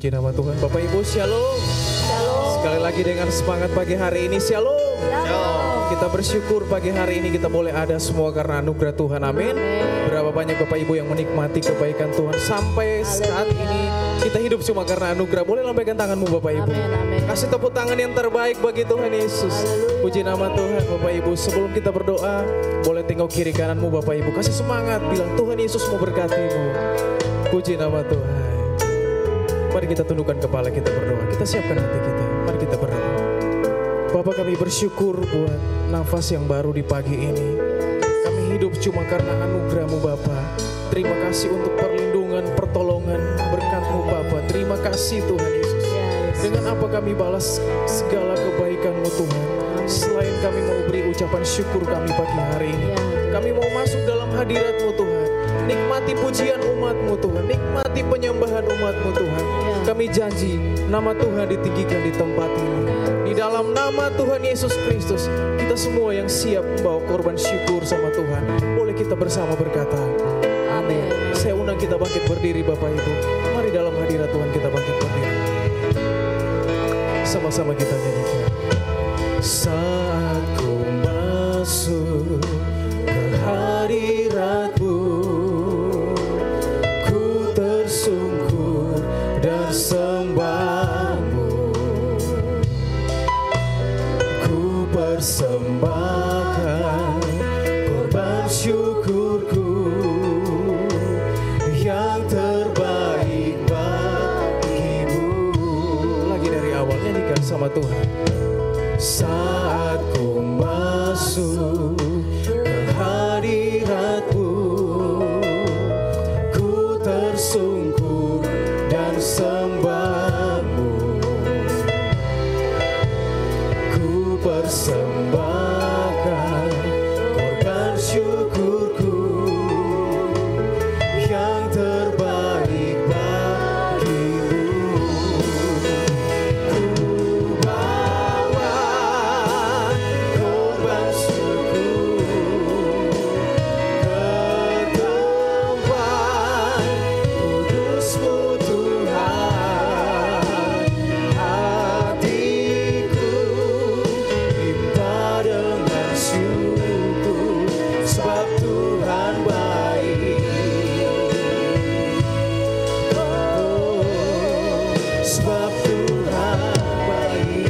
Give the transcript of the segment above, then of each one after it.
Puji nama Tuhan. Bapak Ibu shalom. Shalom. Sekali lagi dengan semangat pagi hari ini shalom. Shalom. Kita bersyukur pagi hari ini kita boleh ada semua karena anugerah Tuhan. Amin. Berapa banyak Bapak Ibu yang menikmati kebaikan Tuhan sampai saat ini kita hidup cuma karena anugerah. Boleh lambaikan tanganmu Bapak Ibu. Amin. Kasih tepuk tangan yang terbaik bagi Tuhan Yesus. Puji nama Tuhan Bapak Ibu. Sebelum kita berdoa, boleh tengok kiri kananmu Bapak Ibu. Kasih semangat, bilang Tuhan Yesus mau berkatimu. Puji nama Tuhan. Mari kita tundukkan kepala, kita berdoa. Kita siapkan hati kita. Mari kita berdoa. Bapa, kami bersyukur buat nafas yang baru di pagi ini. Kami hidup cuma karena anugerah-Mu Bapa. Terima kasih untuk perlindungan, pertolongan, berkat-Mu Bapa. Terima kasih Tuhan Yesus. Dengan apa kami balas segala kebaikan-Mu Tuhan. Selain kami mau beri ucapan syukur kami pagi hari ini. Kami mau masuk dalam hadirat-Mu Tuhan. Nikmati pujian umat-Mu Tuhan. Nikmati penyembahan umat-Mu Tuhan. Kami janji nama Tuhan ditinggikan di tempat ini. Di dalam nama Tuhan Yesus Kristus, kita semua yang siap membawa korban syukur sama Tuhan, boleh kita bersama berkata amin. Saya undang kita bangkit berdiri Bapak Ibu. Mari dalam hadirat Tuhan kita bangkit berdiri. Sama-sama kita nyanyikan. Saat ku masuk ke hadirat-Mu, ku tersungkur dan sembah-Mu. Ku persembahkan korban syukurku yang terbaik bagi-Mu. Lagi dari awal nyanyikan sama Tuhan. Saat ku masuk ke hadirat-Mu, ku tersungkur dan sembah-Mu. Ku persembahkan korban syukurku yang terbaik bagi-Mu. Ku bawa korban syukur ke tempat kudus-Mu Tuhan. Hatiku limpah dengan syukur sebab Tuhan baik. Oh, sebab Tuhan baik.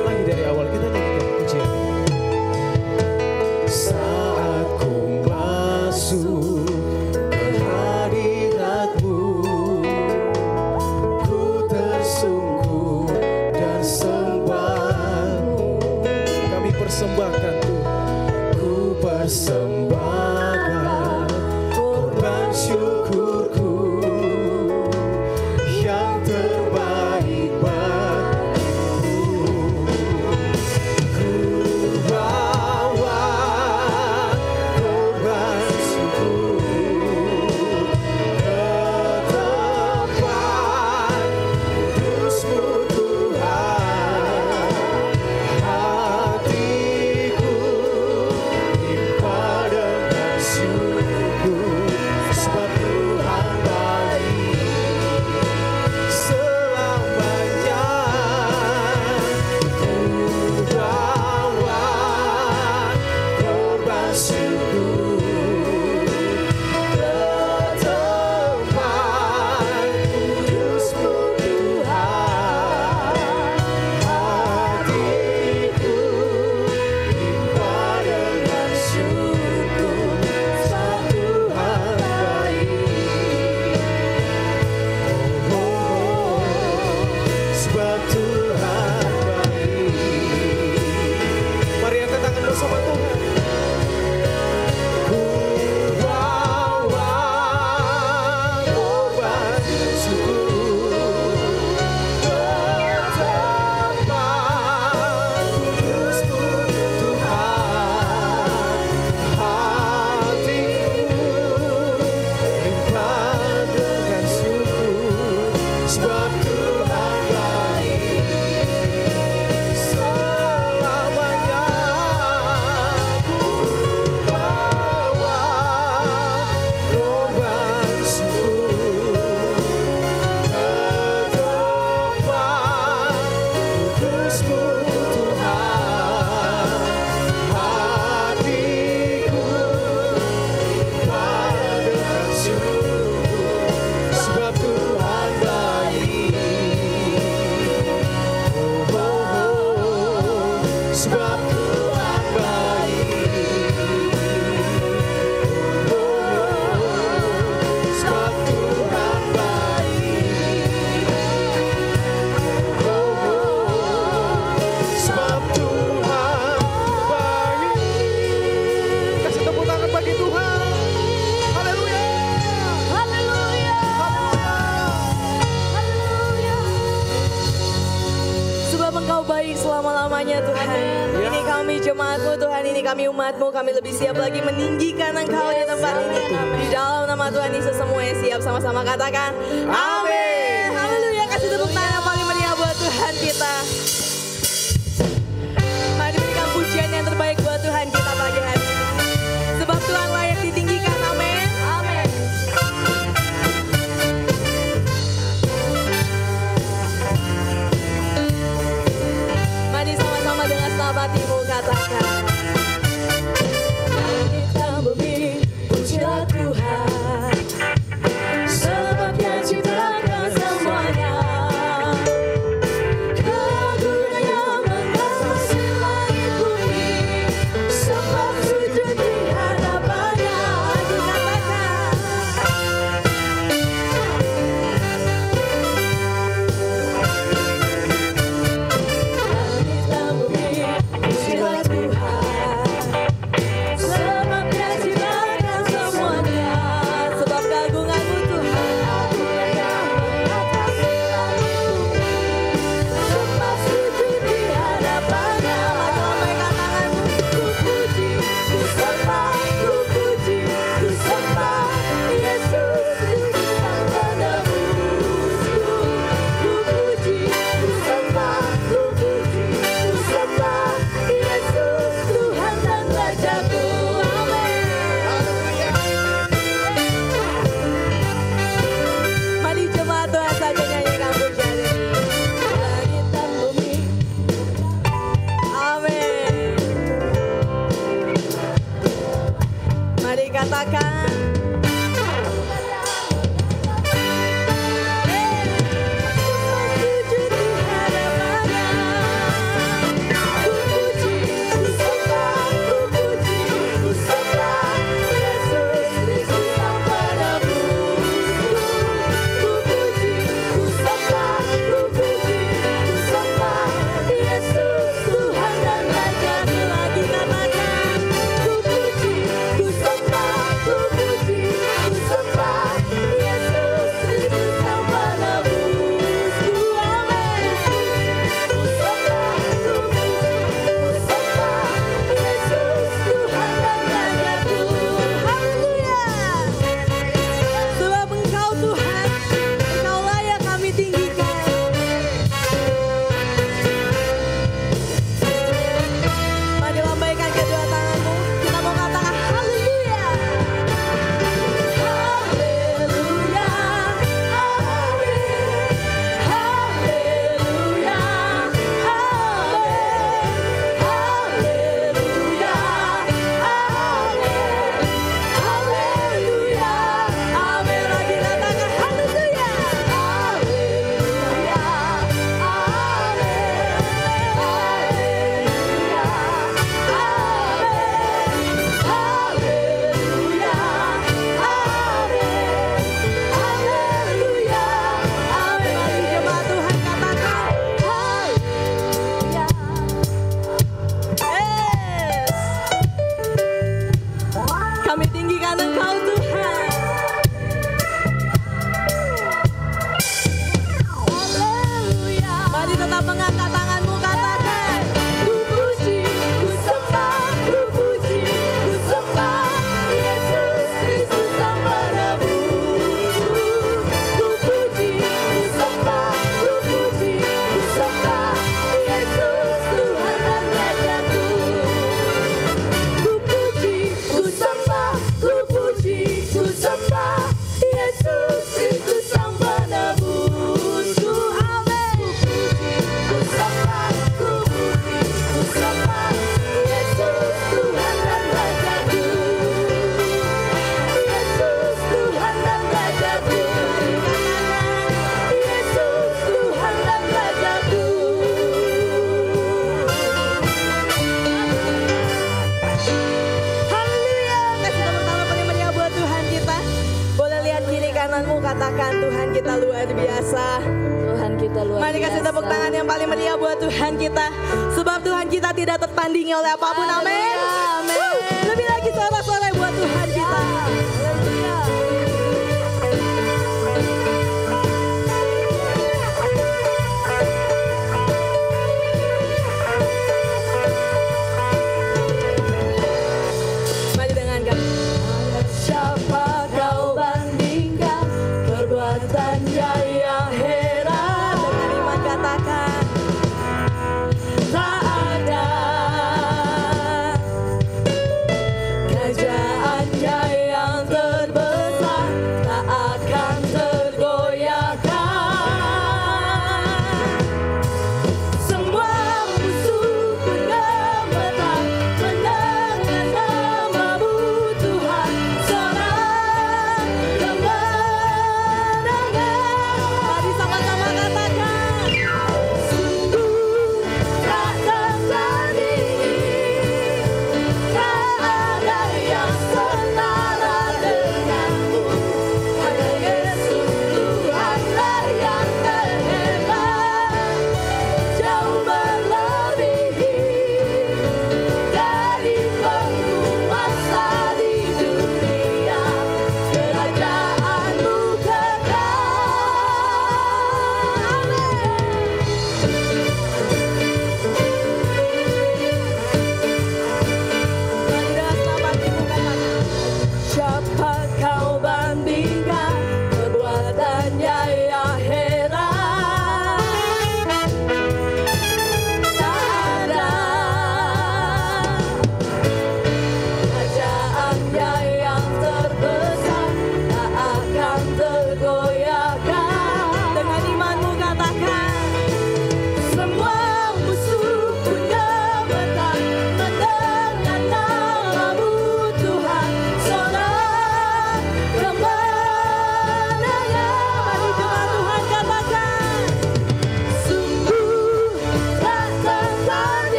Lagi dari awal kita nyanyikan pujian. Saat ku masuk ke hadirat-Mu, ku tersungkur dan sembah-Mu. Kami persembahkan Tuhan. Ku persembahkan korban syukurku yang terbaik bagi-Mu. Ku bawa korban syukur ke tempat kudus-Mu Tuhan. Hatiku limpah jemaat-Mu Tuhan, ini kami umat-Mu, kami lebih siap lagi meninggikan Engkau di tempat ini. Di dalam nama Tuhan Yesus semua yang siap sama-sama katakan amin. Haleluya, kasih tepuk tangan yang paling meriah buat Tuhan kita. Mari berikan pujian yang terbaik buat Tuhan kita pagi hari ini. Sebab Tuhan layak ditinggikan, amin. Amin. Mari sama-sama dengan selamat hatimu katakan. Langit dan bumi, pujilah Tuhan, sebab Dia ciptakan semuanya. Keagungannya mengasihi langit bumi, sebab sujud di hadapannya. Dikatakan. Langit dan bumi, pujilah Tuhan, sebab Dia ciptakan semuanya. Sebab keagungan-Mu Tuhan, keagungannya mengatasi langit bumi, sebab sujud di hadapannya. Mari lambaikan tanganmu, ku puji, ku sembah, ku puji, ku sembah Yesus, Juru Sang Penebusku. Ku puji, ku sembah, ku puji, ku sembah Yesus, Tuhan dan Rajaku. Amin. Mari jemaat Tuhan saja nyanyikan pujian ini. Langit dan bumi. Amin. Mari katakan. Sujud di hadapannya. Ku puji, ku sembah, ku puji, ku sembah Yesus, Kristus Sang Penebusku. Ku puji, ku sembah, ku puji, ku sembah Yesus, Tuhan dan Rajaku. Lagi katakan. Ku puji, ku sembah, ku puji, ku sembah Yesus, Kristus Sang Penebusku. Amin. Ku sembah, ku puji, ku sembah Yesus, Tuhan dan Rajaku. Haleluya. Sebab Engkau Tuhan, Engkau layak kami tinggikan. Mari lambaikan kedua tanganmu, kita mau katakan haleluya. Haleluya. Amin. Haleluya. Amin. Haleluya. Amin. Haleluya. Amin. Lagi katakan haleluya. Haleluya. Amin. Haleluya. Amin. Haleluya. Amin. Haleluya. Amin. Mari jemaat Tuhan katakan haleluya. Yes. Kami tinggikan Engkau Tuhan. Haleluya. Mari tetap mengangkat tanganmu, katakan. Ku puji, ku sembah, ku puji, ku sembah Yesus, Kristus Sang Penebusku. Ku puji, ku sembah, ku puji, ku sembah Yesus, Tuhan dan Rajaku. Ku puji, ku sembah, ku puji, ku sembah Yesus, Kristus Sang Penebusku. Amin. Ku sembah, ku puji, ku sembah Yesus, Tuhan dan Rajaku. Yesus, Tuhan dan Rajaku. Yesus, Tuhan dan Rajaku. Haleluya. Kasih tepuk tangan paling meriah buat Tuhan kita. Boleh lihat kiri kananmu, katakan Tuhan kita luar biasa. Tuhan kita luar biasa. Mari kasih tepuk tangan yang paling meriah buat Tuhan kita. Sebab Tuhan kita tidak tertandingi oleh apapun. Amin. Amin. Lebih lagi suara-suara buat Tuhan kita. Haleluya.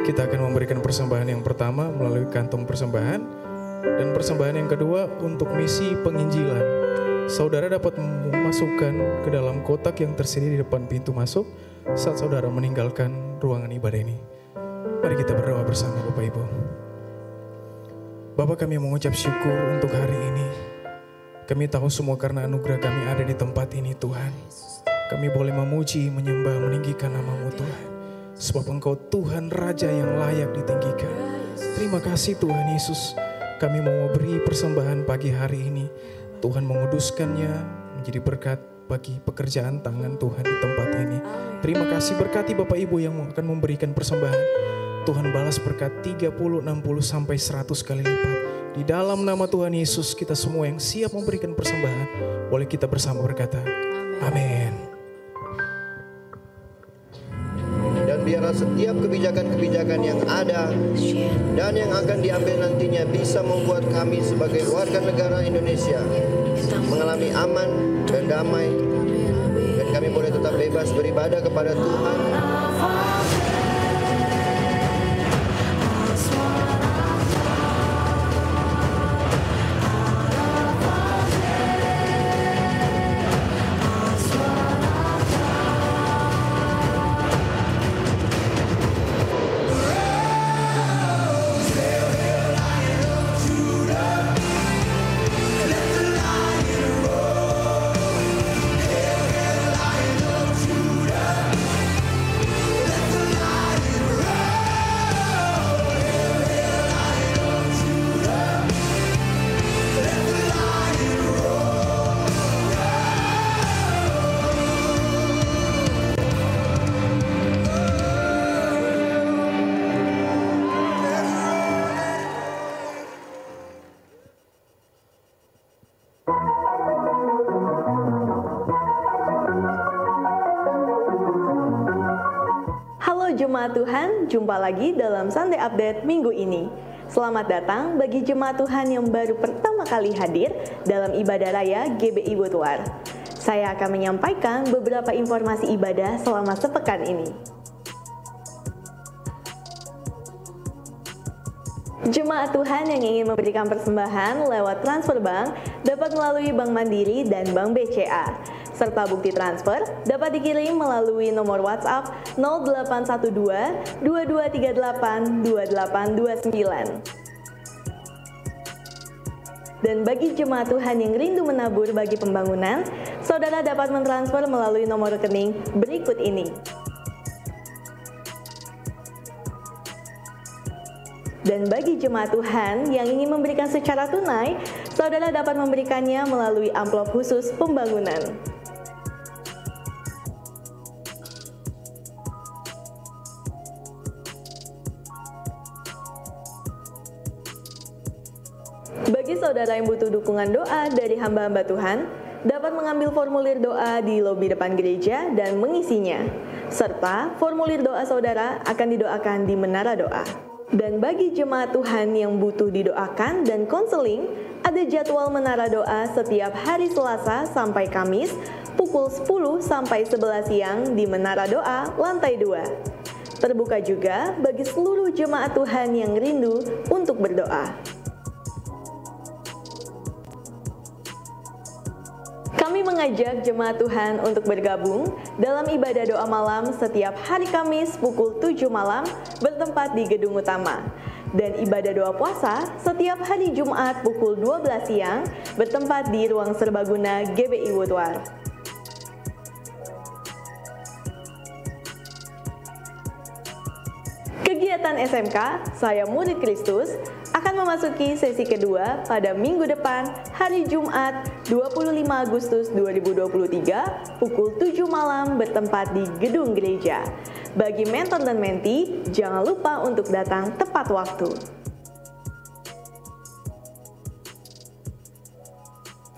Kita akan memberikan persembahan yang pertama melalui kantong persembahan, dan persembahan yang kedua untuk misi penginjilan. Saudara dapat memasukkan ke dalam kotak yang tersedia di depan pintu masuk saat saudara meninggalkan ruangan ibadah ini. Mari kita berdoa bersama Bapak Ibu. Bapak, kami mengucap syukur untuk hari ini. Kami tahu semua karena anugerah kami ada di tempat ini Tuhan. Kami boleh memuji, menyembah, meninggikan nama-Mu Tuhan. Sebab Engkau Tuhan Raja yang layak ditinggikan. Terima kasih Tuhan Yesus. Kami mau beri persembahan pagi hari ini. Tuhan menguduskannya menjadi berkat bagi pekerjaan tangan Tuhan di tempat ini. Terima kasih, berkati Bapak Ibu yang akan memberikan persembahan. Tuhan balas berkat 30, 60 sampai 100 kali lipat. Di dalam nama Tuhan Yesus, kita semua yang siap memberikan persembahan, boleh kita bersama berkata, amin. Dan biarlah setiap kebijakan-kebijakan yang ada dan yang akan diambil nantinya bisa membuat kami sebagai warga negara Indonesia mengalami aman dan damai, dan kami boleh tetap bebas beribadah kepada Tuhan. Jemaat Tuhan, jumpa lagi dalam Sunday Update minggu ini. Selamat datang bagi jemaat Tuhan yang baru pertama kali hadir dalam ibadah raya GBI Woodward. Saya akan menyampaikan beberapa informasi ibadah selama sepekan ini. Jemaat Tuhan yang ingin memberikan persembahan lewat transfer bank dapat melalui Bank Mandiri dan Bank BCA. Serta bukti transfer dapat dikirim melalui nomor WhatsApp 0812 2238 2829. Dan bagi jemaat Tuhan yang rindu menabur bagi pembangunan, saudara dapat mentransfer melalui nomor rekening berikut ini. Dan bagi jemaat Tuhan yang ingin memberikan secara tunai, saudara dapat memberikannya melalui amplop khusus pembangunan. Bagi saudara yang butuh dukungan doa dari hamba-hamba Tuhan, dapat mengambil formulir doa di lobi depan gereja dan mengisinya. Serta formulir doa saudara akan didoakan di menara doa. Dan bagi jemaat Tuhan yang butuh didoakan dan konseling, ada jadwal menara doa setiap hari Selasa sampai Kamis pukul 10 sampai 11 siang di Menara Doa lantai 2. Terbuka juga bagi seluruh jemaat Tuhan yang rindu untuk berdoa. Kami mengajak jemaat Tuhan untuk bergabung dalam ibadah doa malam setiap hari Kamis pukul 7 malam bertempat di gedung utama. Dan ibadah doa puasa setiap hari Jumat pukul 12 siang bertempat di ruang serbaguna GBI Woodward. Kegiatan SMK, Saya Murid Kristus, akan memasuki sesi kedua pada minggu depan, hari Jumat 25 Agustus 2023, pukul 7 malam bertempat di gedung gereja. Bagi mentor dan menti, jangan lupa untuk datang tepat waktu.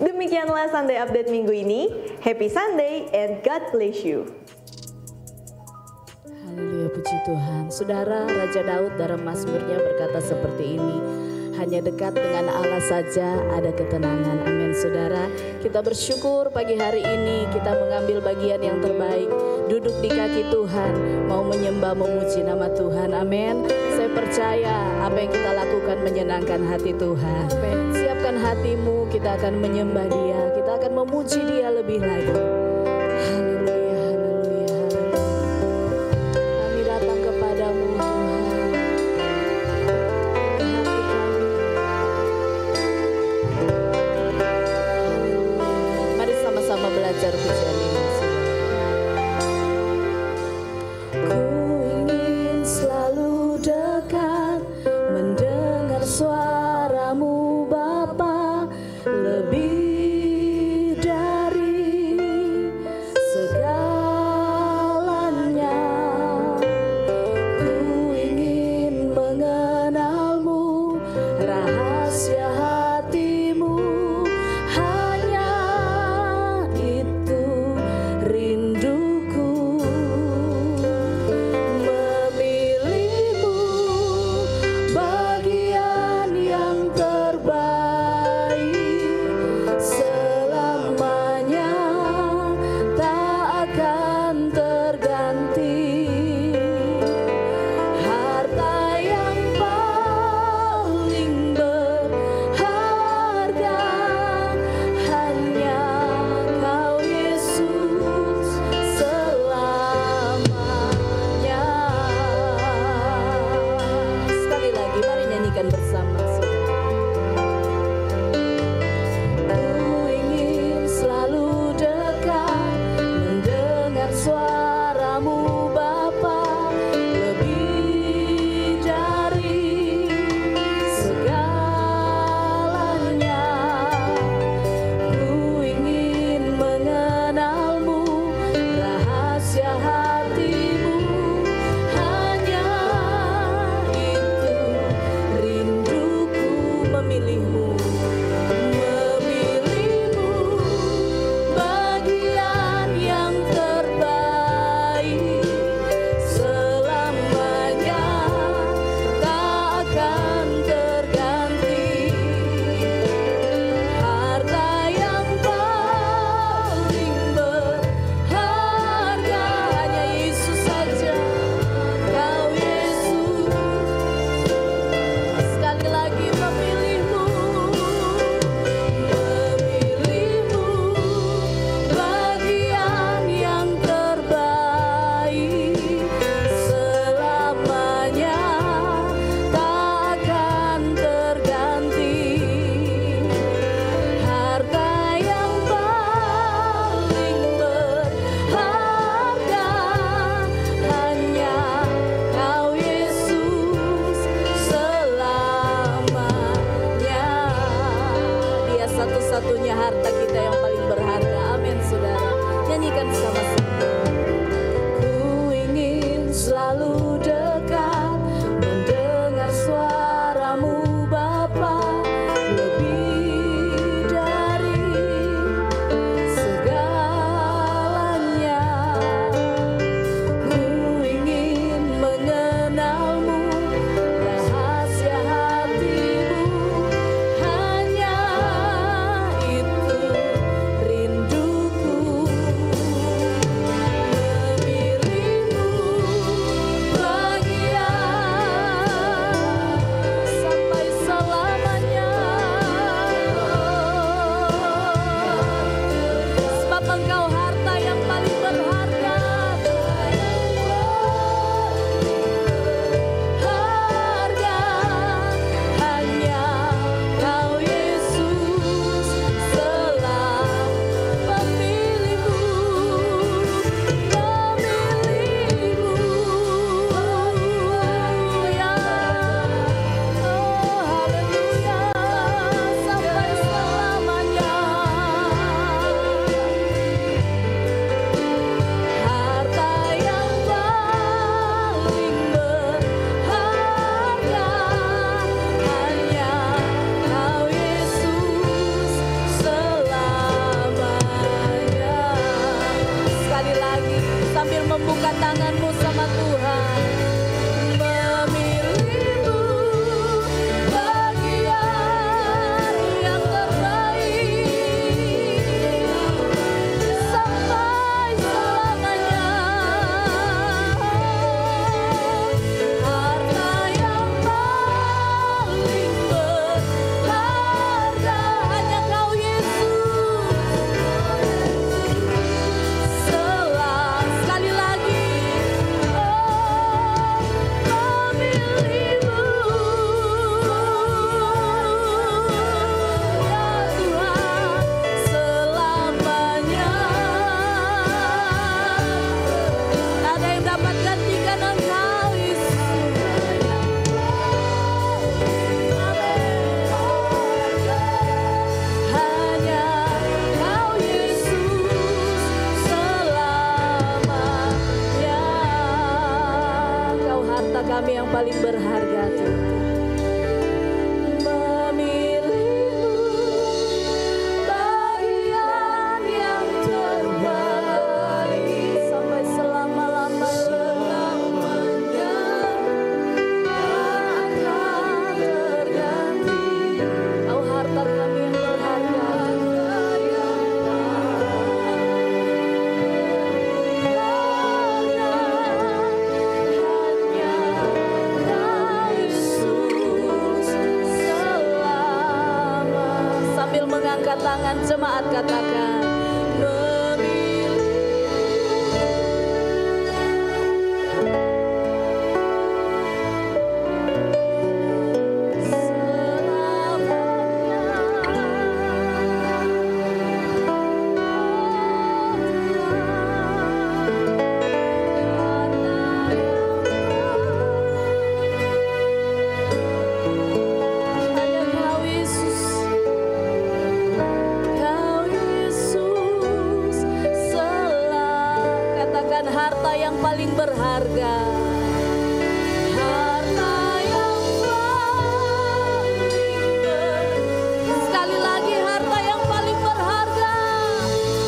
Demikianlah Sunday Update minggu ini. Happy Sunday and God bless you. Haleluya, puji Tuhan. Saudara, Raja Daud dalam Mazmurnya berkata seperti ini, hanya dekat dengan Allah saja ada ketenangan. Amin saudara. Kita bersyukur pagi hari ini kita mengambil bagian yang terbaik. Duduk duduk di kaki Tuhan, mau menyembah, memuji nama Tuhan. Amin. Saya percaya apa yang kita lakukan menyenangkan hati Tuhan. Siapkan hatimu, kita akan menyembah Dia, kita akan memuji Dia lebih lagi. Haleluya, haleluya, haleluya. Kami datang kepadamu Tuhan. Hati kami. Haleluya. Mari sama-sama belajar pujian ini. Ku ingin selalu dekat, mendengar suaramu Bapa, lebih dari segalanya. Ku ingin mengenalmu, rahasia hatimu, hanya itu rinduku. Memilihmu bagian yang terbaik, selamanya tak akan terganti. Harta yang paling berharga hanya Kau Yesus selamanya. Sekali lagi mari nyanyikan bersama. Ku ingin selalu dekat, mendengar suaramu Bapa, lebih dari segalanya. Ku ingin mengenalmu, rahasia hatimu, hanya itu rinduku. Memilihmu, memilihmu bagian yang terbaik, selamanya tak akan terganti. Harta yang paling berharga hanya Yesus saja, Kau Yesus. Sekali lagi memilihmu, memilihmu bagian yang terbaik, selamanya tak akan terganti. Harta yang paling berharga hanya Kau Yesus selamanya. Dia satu-satunya harta kita yang paling berharga. Amin, saudara. Nyanyikan sama-sama. Ku ingin selalu dekat, mendengar suaramu Bapa, lebih dari segalanya. Ku ingin mengenalmu, rahasia hatimu, hanya itu rinduku. Memilihmu bagian sampai selamanya. Sebab Engkau harta yang paling berharga. Harga hanya Kau Yesus selamanya. Memilihmu, ya. Oh haleluya, sampai selamanya. Harta yang paling berharga hanya Kau Yesus selamanya. Sekali lagi sambil membuka tanganmu sama Tuhan. Memilihmu bagian yang terbaik, sampai selamanya. paling berharga Tuhan. Memilihmu bagian yang terbaik sampai selama-lamanya akan terganti. Oh, harta kami yang berharga. Sambil mengangkat tangan jemaat katakan harta yang paling berharga. Harta yang paling sekali lagi harta yang paling berharga.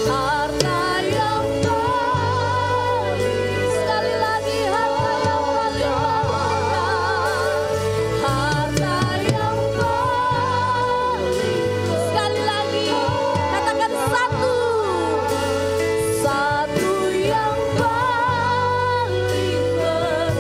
Harta yang paling sekali lagi harta yang paling berharga. Harta yang paling sekali lagi katakan satu yang paling berharga.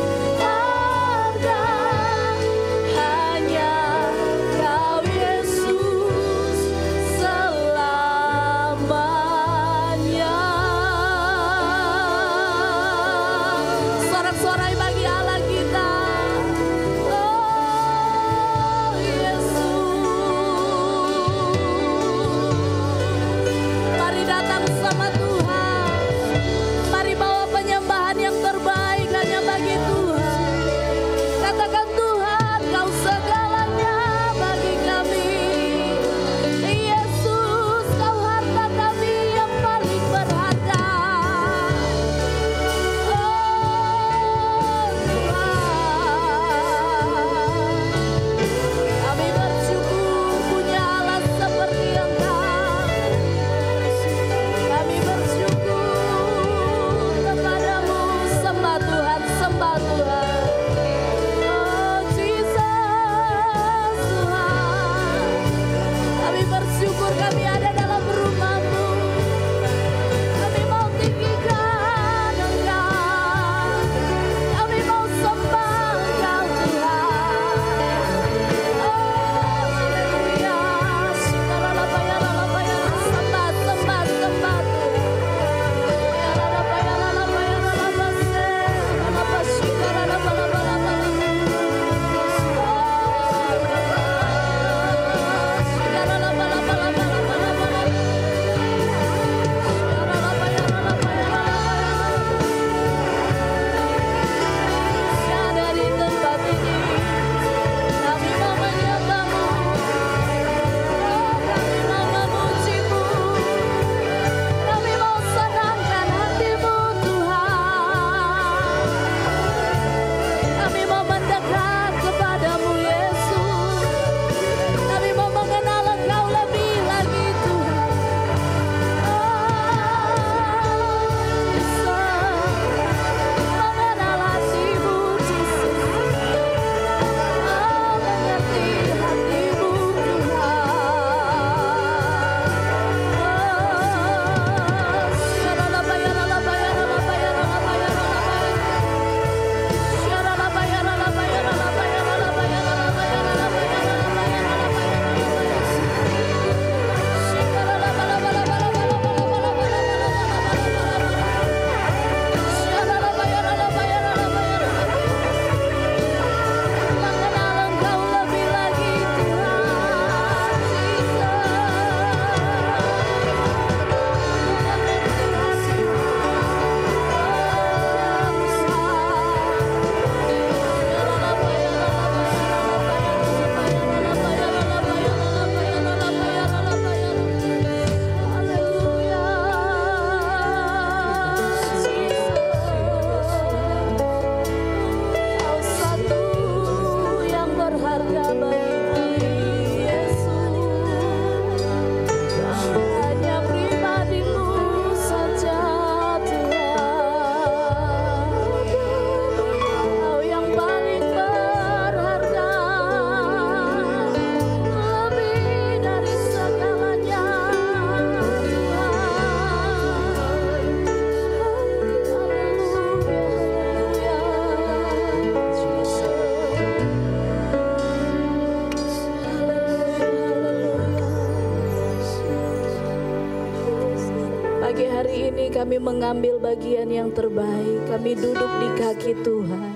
kami mengambil bagian yang terbaik. Kami duduk di kaki Tuhan.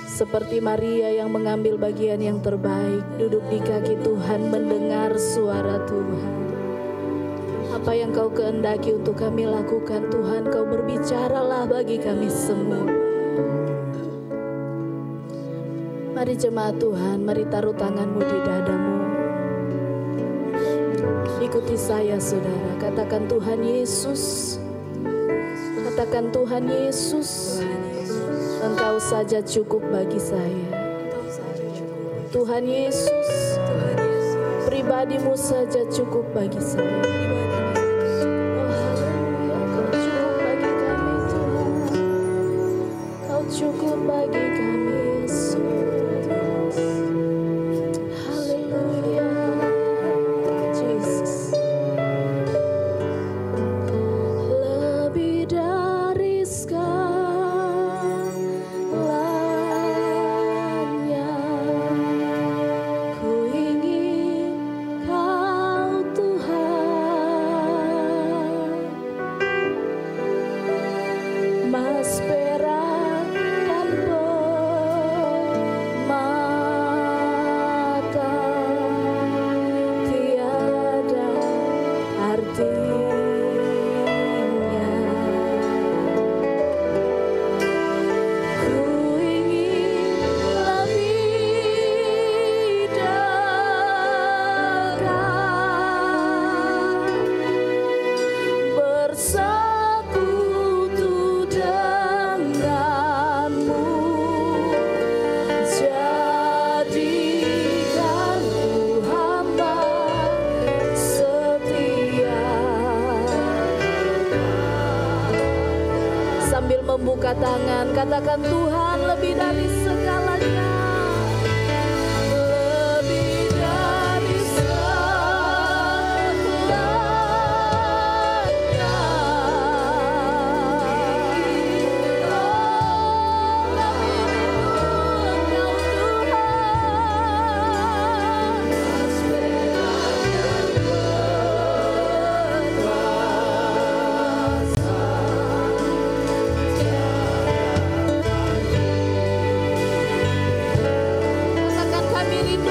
Seperti Maria yang mengambil bagian yang terbaik, duduk di kaki Tuhan, mendengar suara Tuhan. Apa yang Kau kehendaki untuk kami lakukan, Tuhan, Kau berbicaralah bagi kami semua. Mari jemaat Tuhan, mari taruh tanganmu di dadamu. Ikuti saya saudara, katakan Tuhan Yesus. Katakan Tuhan Yesus, Engkau saja cukup bagi saya. Tuhan Yesus, pribadimu saja cukup bagi saya. Oh haleluya, Kau cukup bagi kami Tuhan. Kau cukup bagi kami Yesus. Haleluya, Jesus. Lebih dari segalanya, ku ingin Kau Tuhan. Mas perak dan permata tiada artinya. Ku ingin lebih dekat bersekutu denganmu. Jadikan ku hamba setia. Sambil membuka tangan, katakan Tuhan, lebih dari segalanya. Lebih dari segalanya. Oh, kami rindu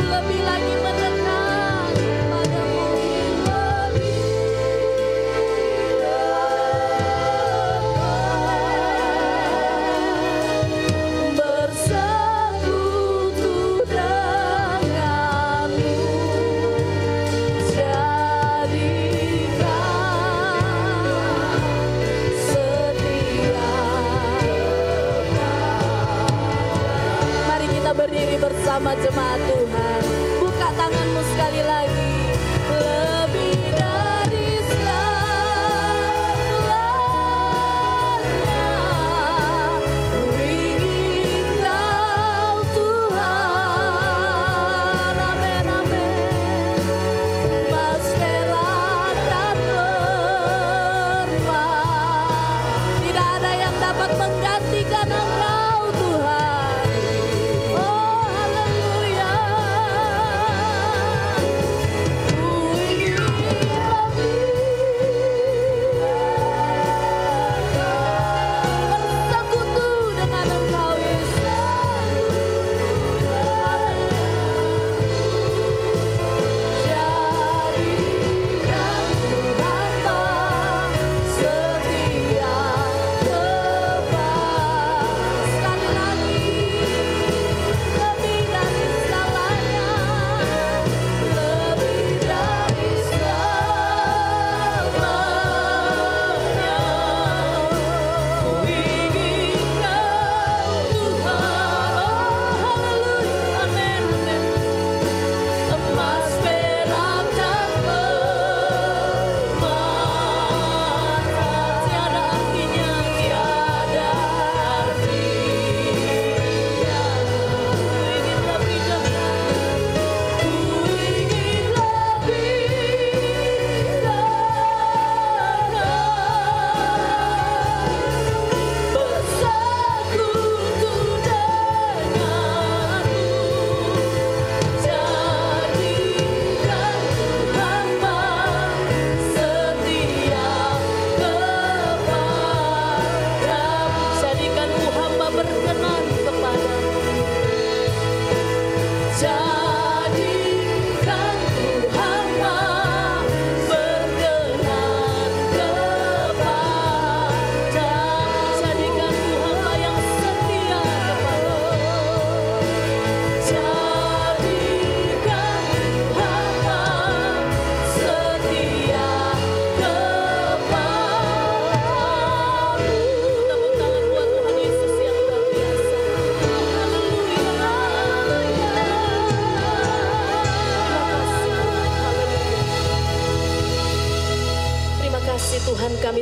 bersama jemaat Tuhan. Buka tanganmu sekali lagi. Lebih dari segalanya, ku ingin Kau Tuhan. Amin, amin. Mas perak dan permata, tidak ada yang dapat menggantikan Engkau Tuhan. Oh haleluya. Ku ingin bersekutu dengan Engkau Yesus. Jadikan ku hamba setia kepada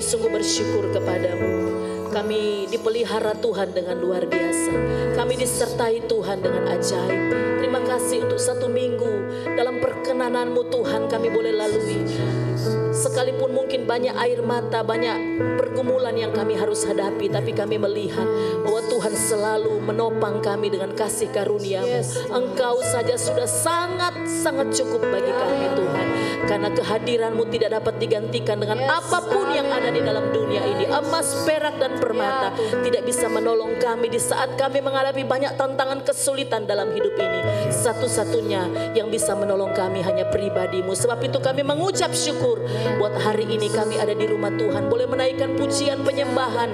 sungguh bersyukur kepadamu. Kami dipelihara Tuhan dengan luar biasa. Kami disertai Tuhan dengan ajaib. Terima kasih untuk 1 minggu dalam perkenanan-Mu Tuhan kami boleh lalui. Sekalipun mungkin banyak air mata, banyak pergumulan yang kami harus hadapi, tapi kami melihat bahwa Tuhan selalu menopang kami dengan kasih karunia-Mu. Engkau saja sudah sangat-sangat cukup bagi kami Tuhan. Karena kehadiran-Mu tidak dapat digantikan dengan apapun yang ada di dalam dunia ini. Emas, perak, dan permata tidak bisa menolong kami di saat kami menghadapi banyak tantangan kesulitan dalam hidup ini. Satu-satunya yang bisa menolong kami hanya pribadi-Mu. Sebab itu kami mengucap syukur buat hari ini kami ada di rumah Tuhan, boleh menaikkan pujian penyembahan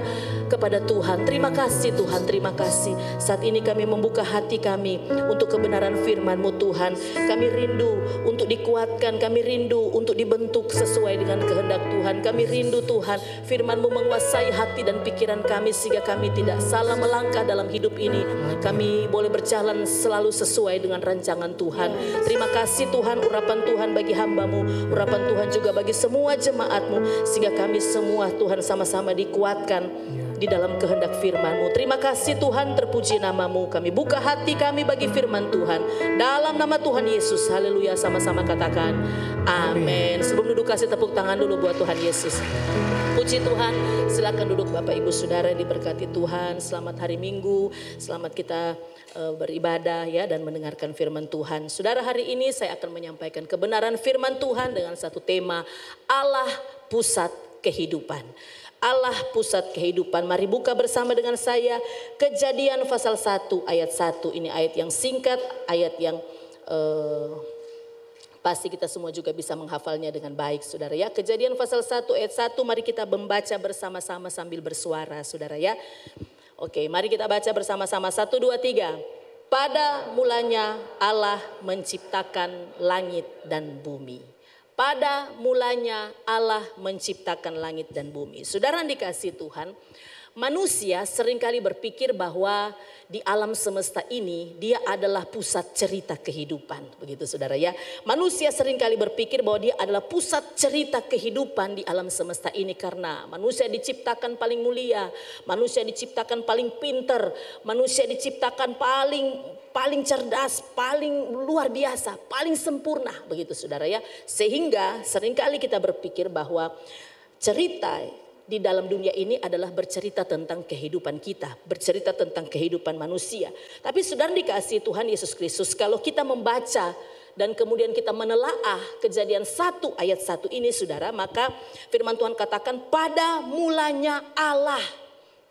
kepada Tuhan. Terima kasih Tuhan, terima kasih. Saat ini kami membuka hati kami untuk kebenaran firman-Mu Tuhan. Kami rindu untuk dikuatkan, kami rindu untuk dibentuk sesuai dengan kehendak Tuhan. Kami rindu Tuhan, firman-Mu menguasai hati dan pikiran kami sehingga kami tidak salah melangkah dalam hidup ini. Kami boleh berjalan selalu sesuai dengan rancangan Tuhan. Terima kasih Tuhan, urapan Tuhan bagi hamba-Mu, urapan Tuhan juga bagi semua jemaat-Mu, sehingga kami semua Tuhan sama-sama dikuatkan di dalam kehendak firman-Mu. Terima kasih Tuhan, terpuji nama-Mu. Kami buka hati kami bagi firman Tuhan. Dalam nama Tuhan Yesus, haleluya, sama-sama katakan amin. Sebelum duduk kasih tepuk tangan dulu buat Tuhan Yesus. Puji Tuhan, silakan duduk Bapak Ibu Saudara yang diberkati Tuhan. Selamat hari Minggu, selamat kita beribadah ya dan mendengarkan firman Tuhan. Saudara, hari ini saya akan menyampaikan kebenaran firman Tuhan dengan satu tema, Allah pusat kehidupan. Allah pusat kehidupan. Mari buka bersama dengan saya Kejadian pasal 1 ayat 1. Ini ayat yang singkat, ayat yang pasti kita semua juga bisa menghafalnya dengan baik saudara ya. Kejadian pasal 1 ayat 1, mari kita membaca bersama-sama sambil bersuara saudara ya. Oke, mari kita baca bersama-sama. 1, 2, 3. Pada mulanya Allah menciptakan langit dan bumi. Pada mulanya Allah menciptakan langit dan bumi. Saudara dikasih Tuhan, manusia seringkali berpikir bahwa di alam semesta ini dia adalah pusat cerita kehidupan. Begitu saudara ya. Manusia seringkali berpikir bahwa dia adalah pusat cerita kehidupan di alam semesta ini. Karena manusia diciptakan paling mulia, manusia diciptakan paling pinter, manusia diciptakan paling cerdas, paling luar biasa, paling sempurna. Begitu saudara ya. Sehingga seringkali kita berpikir bahwa cerita di dalam dunia ini adalah bercerita tentang kehidupan kita, bercerita tentang kehidupan manusia. Tapi saudara dikasih Tuhan Yesus Kristus, kalau kita membaca dan kemudian kita menelaah Kejadian 1 ayat 1 ini saudara, maka firman Tuhan katakan pada mulanya Allah.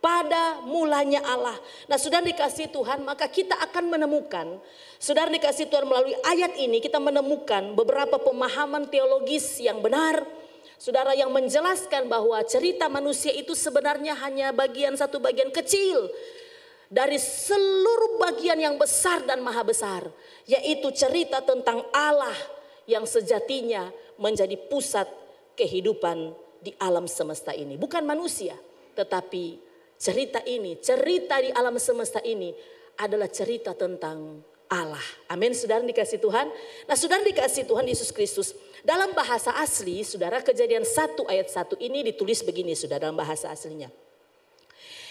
Pada mulanya Allah. Nah saudara dikasih Tuhan, maka kita akan menemukan, saudara dikasih Tuhan melalui ayat ini kita menemukan beberapa pemahaman teologis yang benar. Saudara, yang menjelaskan bahwa cerita manusia itu sebenarnya hanya satu bagian kecil dari seluruh bagian yang besar dan maha besar. Yaitu cerita tentang Allah yang sejatinya menjadi pusat kehidupan di alam semesta ini. Bukan manusia, tetapi cerita di alam semesta ini adalah cerita tentang Allah. Amin, saudara dikasih Tuhan. Nah saudara dikasih Tuhan Yesus Kristus. Dalam bahasa asli, saudara, Kejadian 1 ayat 1 ini ditulis begini, saudara, dalam bahasa aslinya.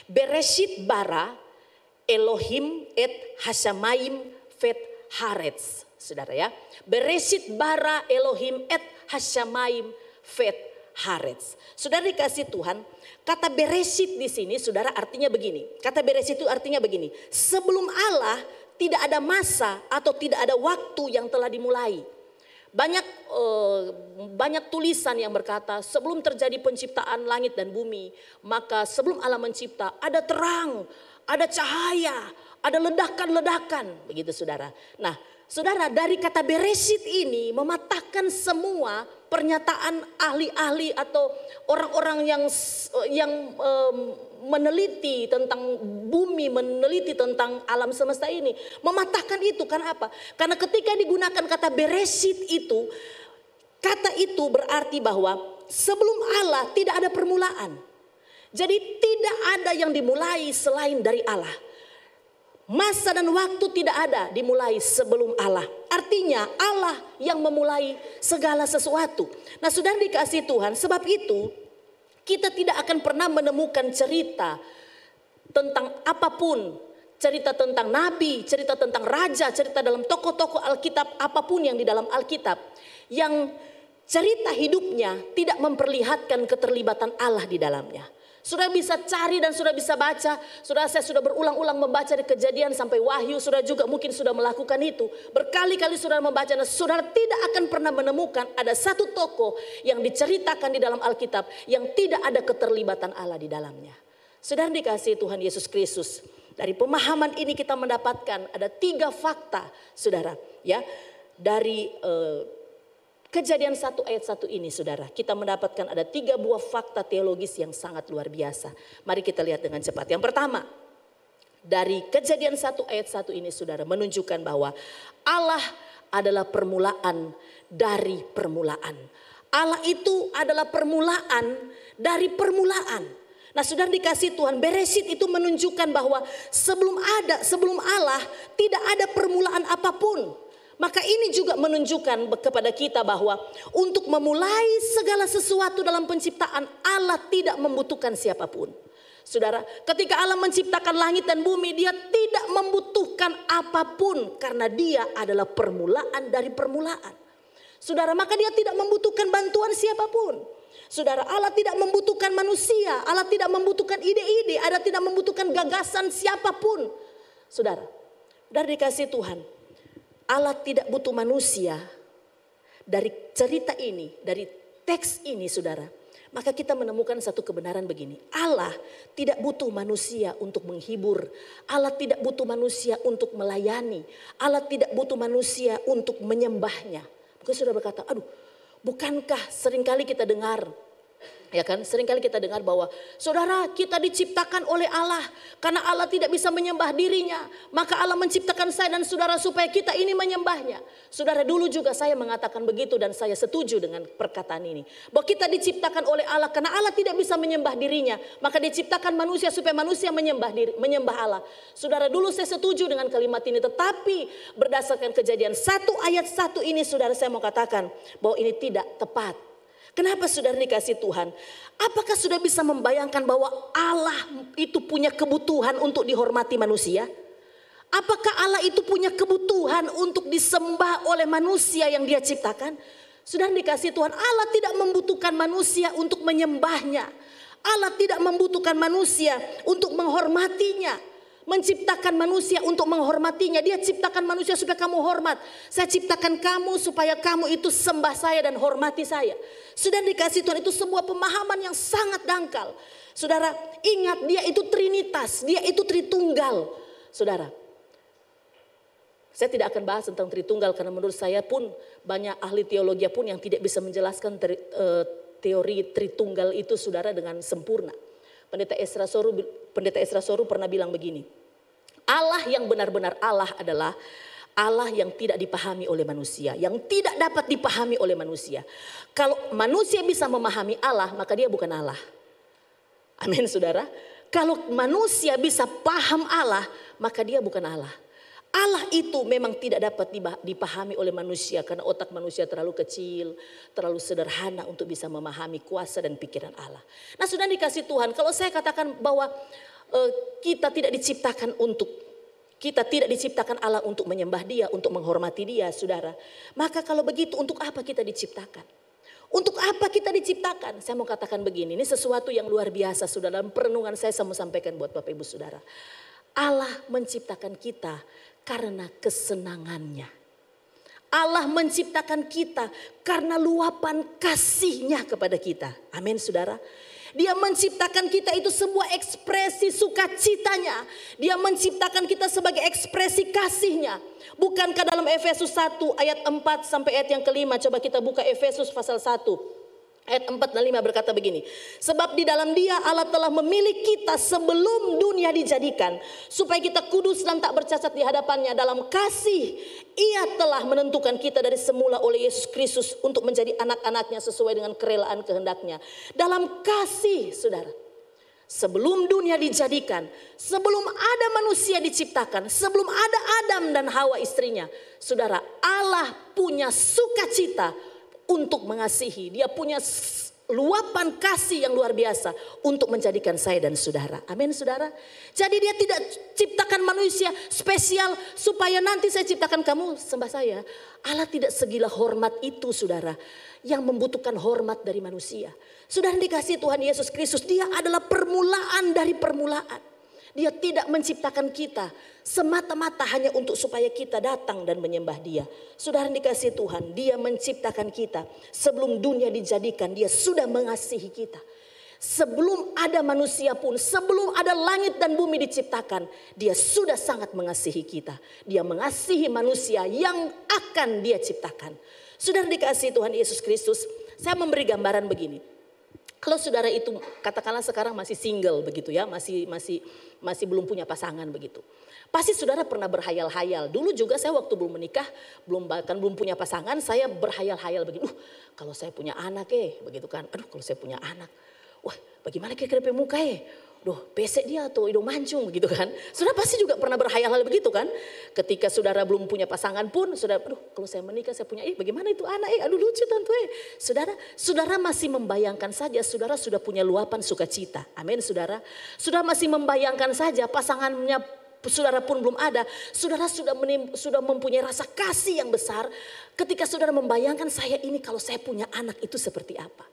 Bereshit bara Elohim et Hashamayim vet Haaretz. Saudara ya. Bereshit bara Elohim et Hashamayim vet Haaretz. Saudara dikasih Tuhan, kata bereshit di sini, saudara, artinya begini. Kata bereshit itu artinya begini. Sebelum Allah tidak ada masa atau tidak ada waktu yang telah dimulai. Banyak tulisan yang berkata sebelum terjadi penciptaan langit dan bumi, maka sebelum Allah mencipta ada terang, ada cahaya, ada ledakan-ledakan, begitu saudara. Nah saudara, dari kata bereshit ini mematahkan semua pernyataan ahli-ahli atau orang-orang yang meneliti tentang bumi, meneliti tentang alam semesta ini. Mematahkan itu karena apa? Karena ketika digunakan kata bereshit itu, kata itu berarti bahwa sebelum Allah tidak ada permulaan. Jadi tidak ada yang dimulai selain dari Allah. Masa dan waktu tidak ada dimulai sebelum Allah. Artinya Allah yang memulai segala sesuatu. Nah saudara dikasih Tuhan, sebab itu kita tidak akan pernah menemukan cerita tentang apapun. Cerita tentang nabi, cerita tentang raja, cerita dalam tokoh-tokoh Alkitab, apapun yang di dalam Alkitab. Yang cerita hidupnya tidak memperlihatkan keterlibatan Allah di dalamnya. Saudara bisa cari dan saudara bisa baca. Saudara, saya sudah berulang-ulang membaca di Kejadian sampai Wahyu. Saudara juga mungkin sudah melakukan itu. Berkali-kali saudara membaca dan saudara tidak akan pernah menemukan ada satu tokoh yang diceritakan di dalam Alkitab yang tidak ada keterlibatan Allah di dalamnya. Saudara dikasihi Tuhan Yesus Kristus. Dari pemahaman ini kita mendapatkan ada 3 fakta, saudara, ya. Dari Kejadian 1 ayat 1 ini, saudara, kita mendapatkan ada 3 buah fakta teologis yang sangat luar biasa. Mari kita lihat dengan cepat. Yang pertama, dari Kejadian 1 ayat 1 ini, saudara, menunjukkan bahwa Allah adalah permulaan dari permulaan. Allah itu adalah permulaan dari permulaan. Nah, saudara dikasih Tuhan, Bereshit itu menunjukkan bahwa sebelum Allah tidak ada permulaan apapun. Maka ini juga menunjukkan kepada kita bahwa untuk memulai segala sesuatu dalam penciptaan, Allah tidak membutuhkan siapapun. Saudara, ketika Allah menciptakan langit dan bumi, dia tidak membutuhkan apapun karena dia adalah permulaan dari permulaan. Saudara, maka dia tidak membutuhkan bantuan siapapun. Saudara, Allah tidak membutuhkan manusia, Allah tidak membutuhkan ide-ide, Allah tidak membutuhkan gagasan siapapun. Saudara, dari dikasih Tuhan, Allah tidak butuh manusia. Dari cerita ini, dari teks ini, saudara, maka kita menemukan satu kebenaran begini. Allah tidak butuh manusia untuk menghibur, Allah tidak butuh manusia untuk melayani, Allah tidak butuh manusia untuk menyembahnya. Mungkin saudara berkata, aduh, bukankah seringkali kita dengar, ya kan? Seringkali kita dengar bahwa saudara, kita diciptakan oleh Allah karena Allah tidak bisa menyembah dirinya, maka Allah menciptakan saya dan saudara supaya kita ini menyembahnya. Saudara, dulu juga saya mengatakan begitu dan saya setuju dengan perkataan ini. Bahwa kita diciptakan oleh Allah karena Allah tidak bisa menyembah dirinya, maka diciptakan manusia supaya manusia menyembah Allah. Saudara, dulu saya setuju dengan kalimat ini, tetapi berdasarkan Kejadian 1 ayat 1 ini, saudara, saya mau katakan bahwa ini tidak tepat. Kenapa saudara dikasih Tuhan? Apakah sudah bisa membayangkan bahwa Allah itu punya kebutuhan untuk dihormati manusia? Apakah Allah itu punya kebutuhan untuk disembah oleh manusia yang dia ciptakan? Sudah dikasih Tuhan, Allah tidak membutuhkan manusia untuk menyembahnya. Allah tidak membutuhkan manusia untuk menghormatinya. Menciptakan manusia untuk menghormatinya. Dia ciptakan manusia supaya kamu hormat. Saya ciptakan kamu supaya kamu itu sembah saya dan hormati saya. Sudah dikasih Tuhan, itu sebuah pemahaman yang sangat dangkal. Saudara, ingat, dia itu Trinitas, dia itu Tritunggal. Saudara, saya tidak akan bahas tentang Tritunggal karena menurut saya pun banyak ahli teologi pun yang tidak bisa menjelaskan teori Tritunggal itu, saudara, dengan sempurna. Pendeta Ezra Soru pernah bilang begini. Allah yang benar-benar Allah adalah Allah yang tidak dipahami oleh manusia, yang tidak dapat dipahami oleh manusia. Kalau manusia bisa memahami Allah, maka dia bukan Allah. Amin, saudara. Kalau manusia bisa paham Allah, maka dia bukan Allah. Allah itu memang tidak dapat dipahami oleh manusia karena otak manusia terlalu kecil, terlalu sederhana untuk bisa memahami kuasa dan pikiran Allah. Nah, sudah dikasih Tuhan, kalau saya katakan bahwa kita tidak diciptakan Allah untuk menyembah dia, untuk menghormati dia, saudara. Maka kalau begitu, untuk apa kita diciptakan? Untuk apa kita diciptakan? Saya mau katakan begini, ini sesuatu yang luar biasa, saudara. Dalam perenungan saya mau sampaikan buat Bapak Ibu Saudara. Allah menciptakan kita karena kesenangannya. Allah menciptakan kita karena luapan kasih-Nya kepada kita. Amin, saudara. Dia menciptakan kita itu sebuah ekspresi sukacitanya. Dia menciptakan kita sebagai ekspresi kasih-Nya. Bukankah dalam Efesus 1 ayat 4 sampai ayat yang kelima, coba kita buka Efesus pasal 1. Ayat 4 dan 5 berkata begini. Sebab di dalam dia Allah telah memilih kita sebelum dunia dijadikan. Supaya kita kudus dan tak bercacat di hadapannya dalam kasih. Ia telah menentukan kita dari semula oleh Yesus Kristus untuk menjadi anak-anaknya sesuai dengan kerelaan kehendaknya. Dalam kasih, saudara. Sebelum dunia dijadikan, sebelum ada manusia diciptakan, sebelum ada Adam dan Hawa istrinya. Saudara, Allah punya sukacita untuk mengasihi. Dia punya luapan kasih yang luar biasa untuk menjadikan saya dan saudara. Amin saudara. Jadi dia tidak ciptakan manusia spesial supaya nanti saya ciptakan kamu sembah saya. Allah tidak segila hormat itu saudara, yang membutuhkan hormat dari manusia. Saudara dikasih Tuhan Yesus Kristus, dia adalah permulaan dari permulaan. Dia tidak menciptakan kita semata-mata hanya untuk supaya kita datang dan menyembah dia. Saudara dikasih Tuhan, dia menciptakan kita. Sebelum dunia dijadikan, dia sudah mengasihi kita. Sebelum ada manusia pun, sebelum ada langit dan bumi diciptakan, dia sudah sangat mengasihi kita. Dia mengasihi manusia yang akan dia ciptakan. Saudara dikasih Tuhan Yesus Kristus, saya memberi gambaran begini. Kalau saudara itu katakanlah sekarang masih single begitu ya, masih belum punya pasangan begitu. Pasti saudara pernah berhayal-hayal. Dulu juga saya waktu belum menikah, bahkan belum punya pasangan, saya berhayal-hayal begini. Kalau saya punya anak begitu kan. Aduh kalau saya punya anak. Wah bagaimana kira-kira muka Duh pesek dia atau hidung mancung begitu kan. Saudara pasti juga pernah berhayal-hayal begitu kan. Ketika saudara belum punya pasangan pun saudara, aduh kalau saya menikah saya punya bagaimana itu anak aduh lucu tante Saudara masih membayangkan saja saudara sudah punya luapan sukacita. Amin saudara. Saudara masih membayangkan saja pasangannya saudara pun belum ada. Saudara sudah mempunyai rasa kasih yang besar. Ketika saudara membayangkan saya ini kalau saya punya anak itu seperti apa.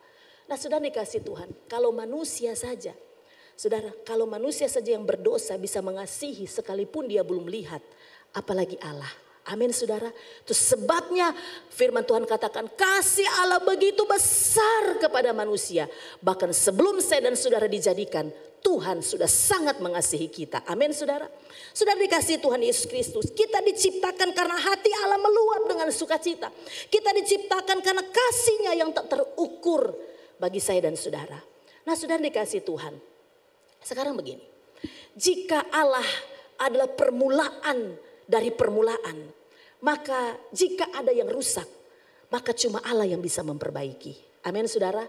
Nah saudara dikasih Tuhan, kalau manusia saja. Saudara, kalau manusia saja yang berdosa bisa mengasihi sekalipun dia belum lihat, apalagi Allah. Amin saudara. Itu sebabnya firman Tuhan katakan kasih Allah begitu besar kepada manusia. Bahkan sebelum saya dan saudara dijadikan, Tuhan sudah sangat mengasihi kita. Amin saudara. Saudara dikasihi Tuhan Yesus Kristus. Kita diciptakan karena hati Allah meluap dengan sukacita. Kita diciptakan karena kasihnya yang tak terukur bagi saya dan saudara. Nah saudara dikasihi Tuhan. Sekarang begini, jika Allah adalah permulaan dari permulaan, maka jika ada yang rusak, maka cuma Allah yang bisa memperbaiki. Amin saudara.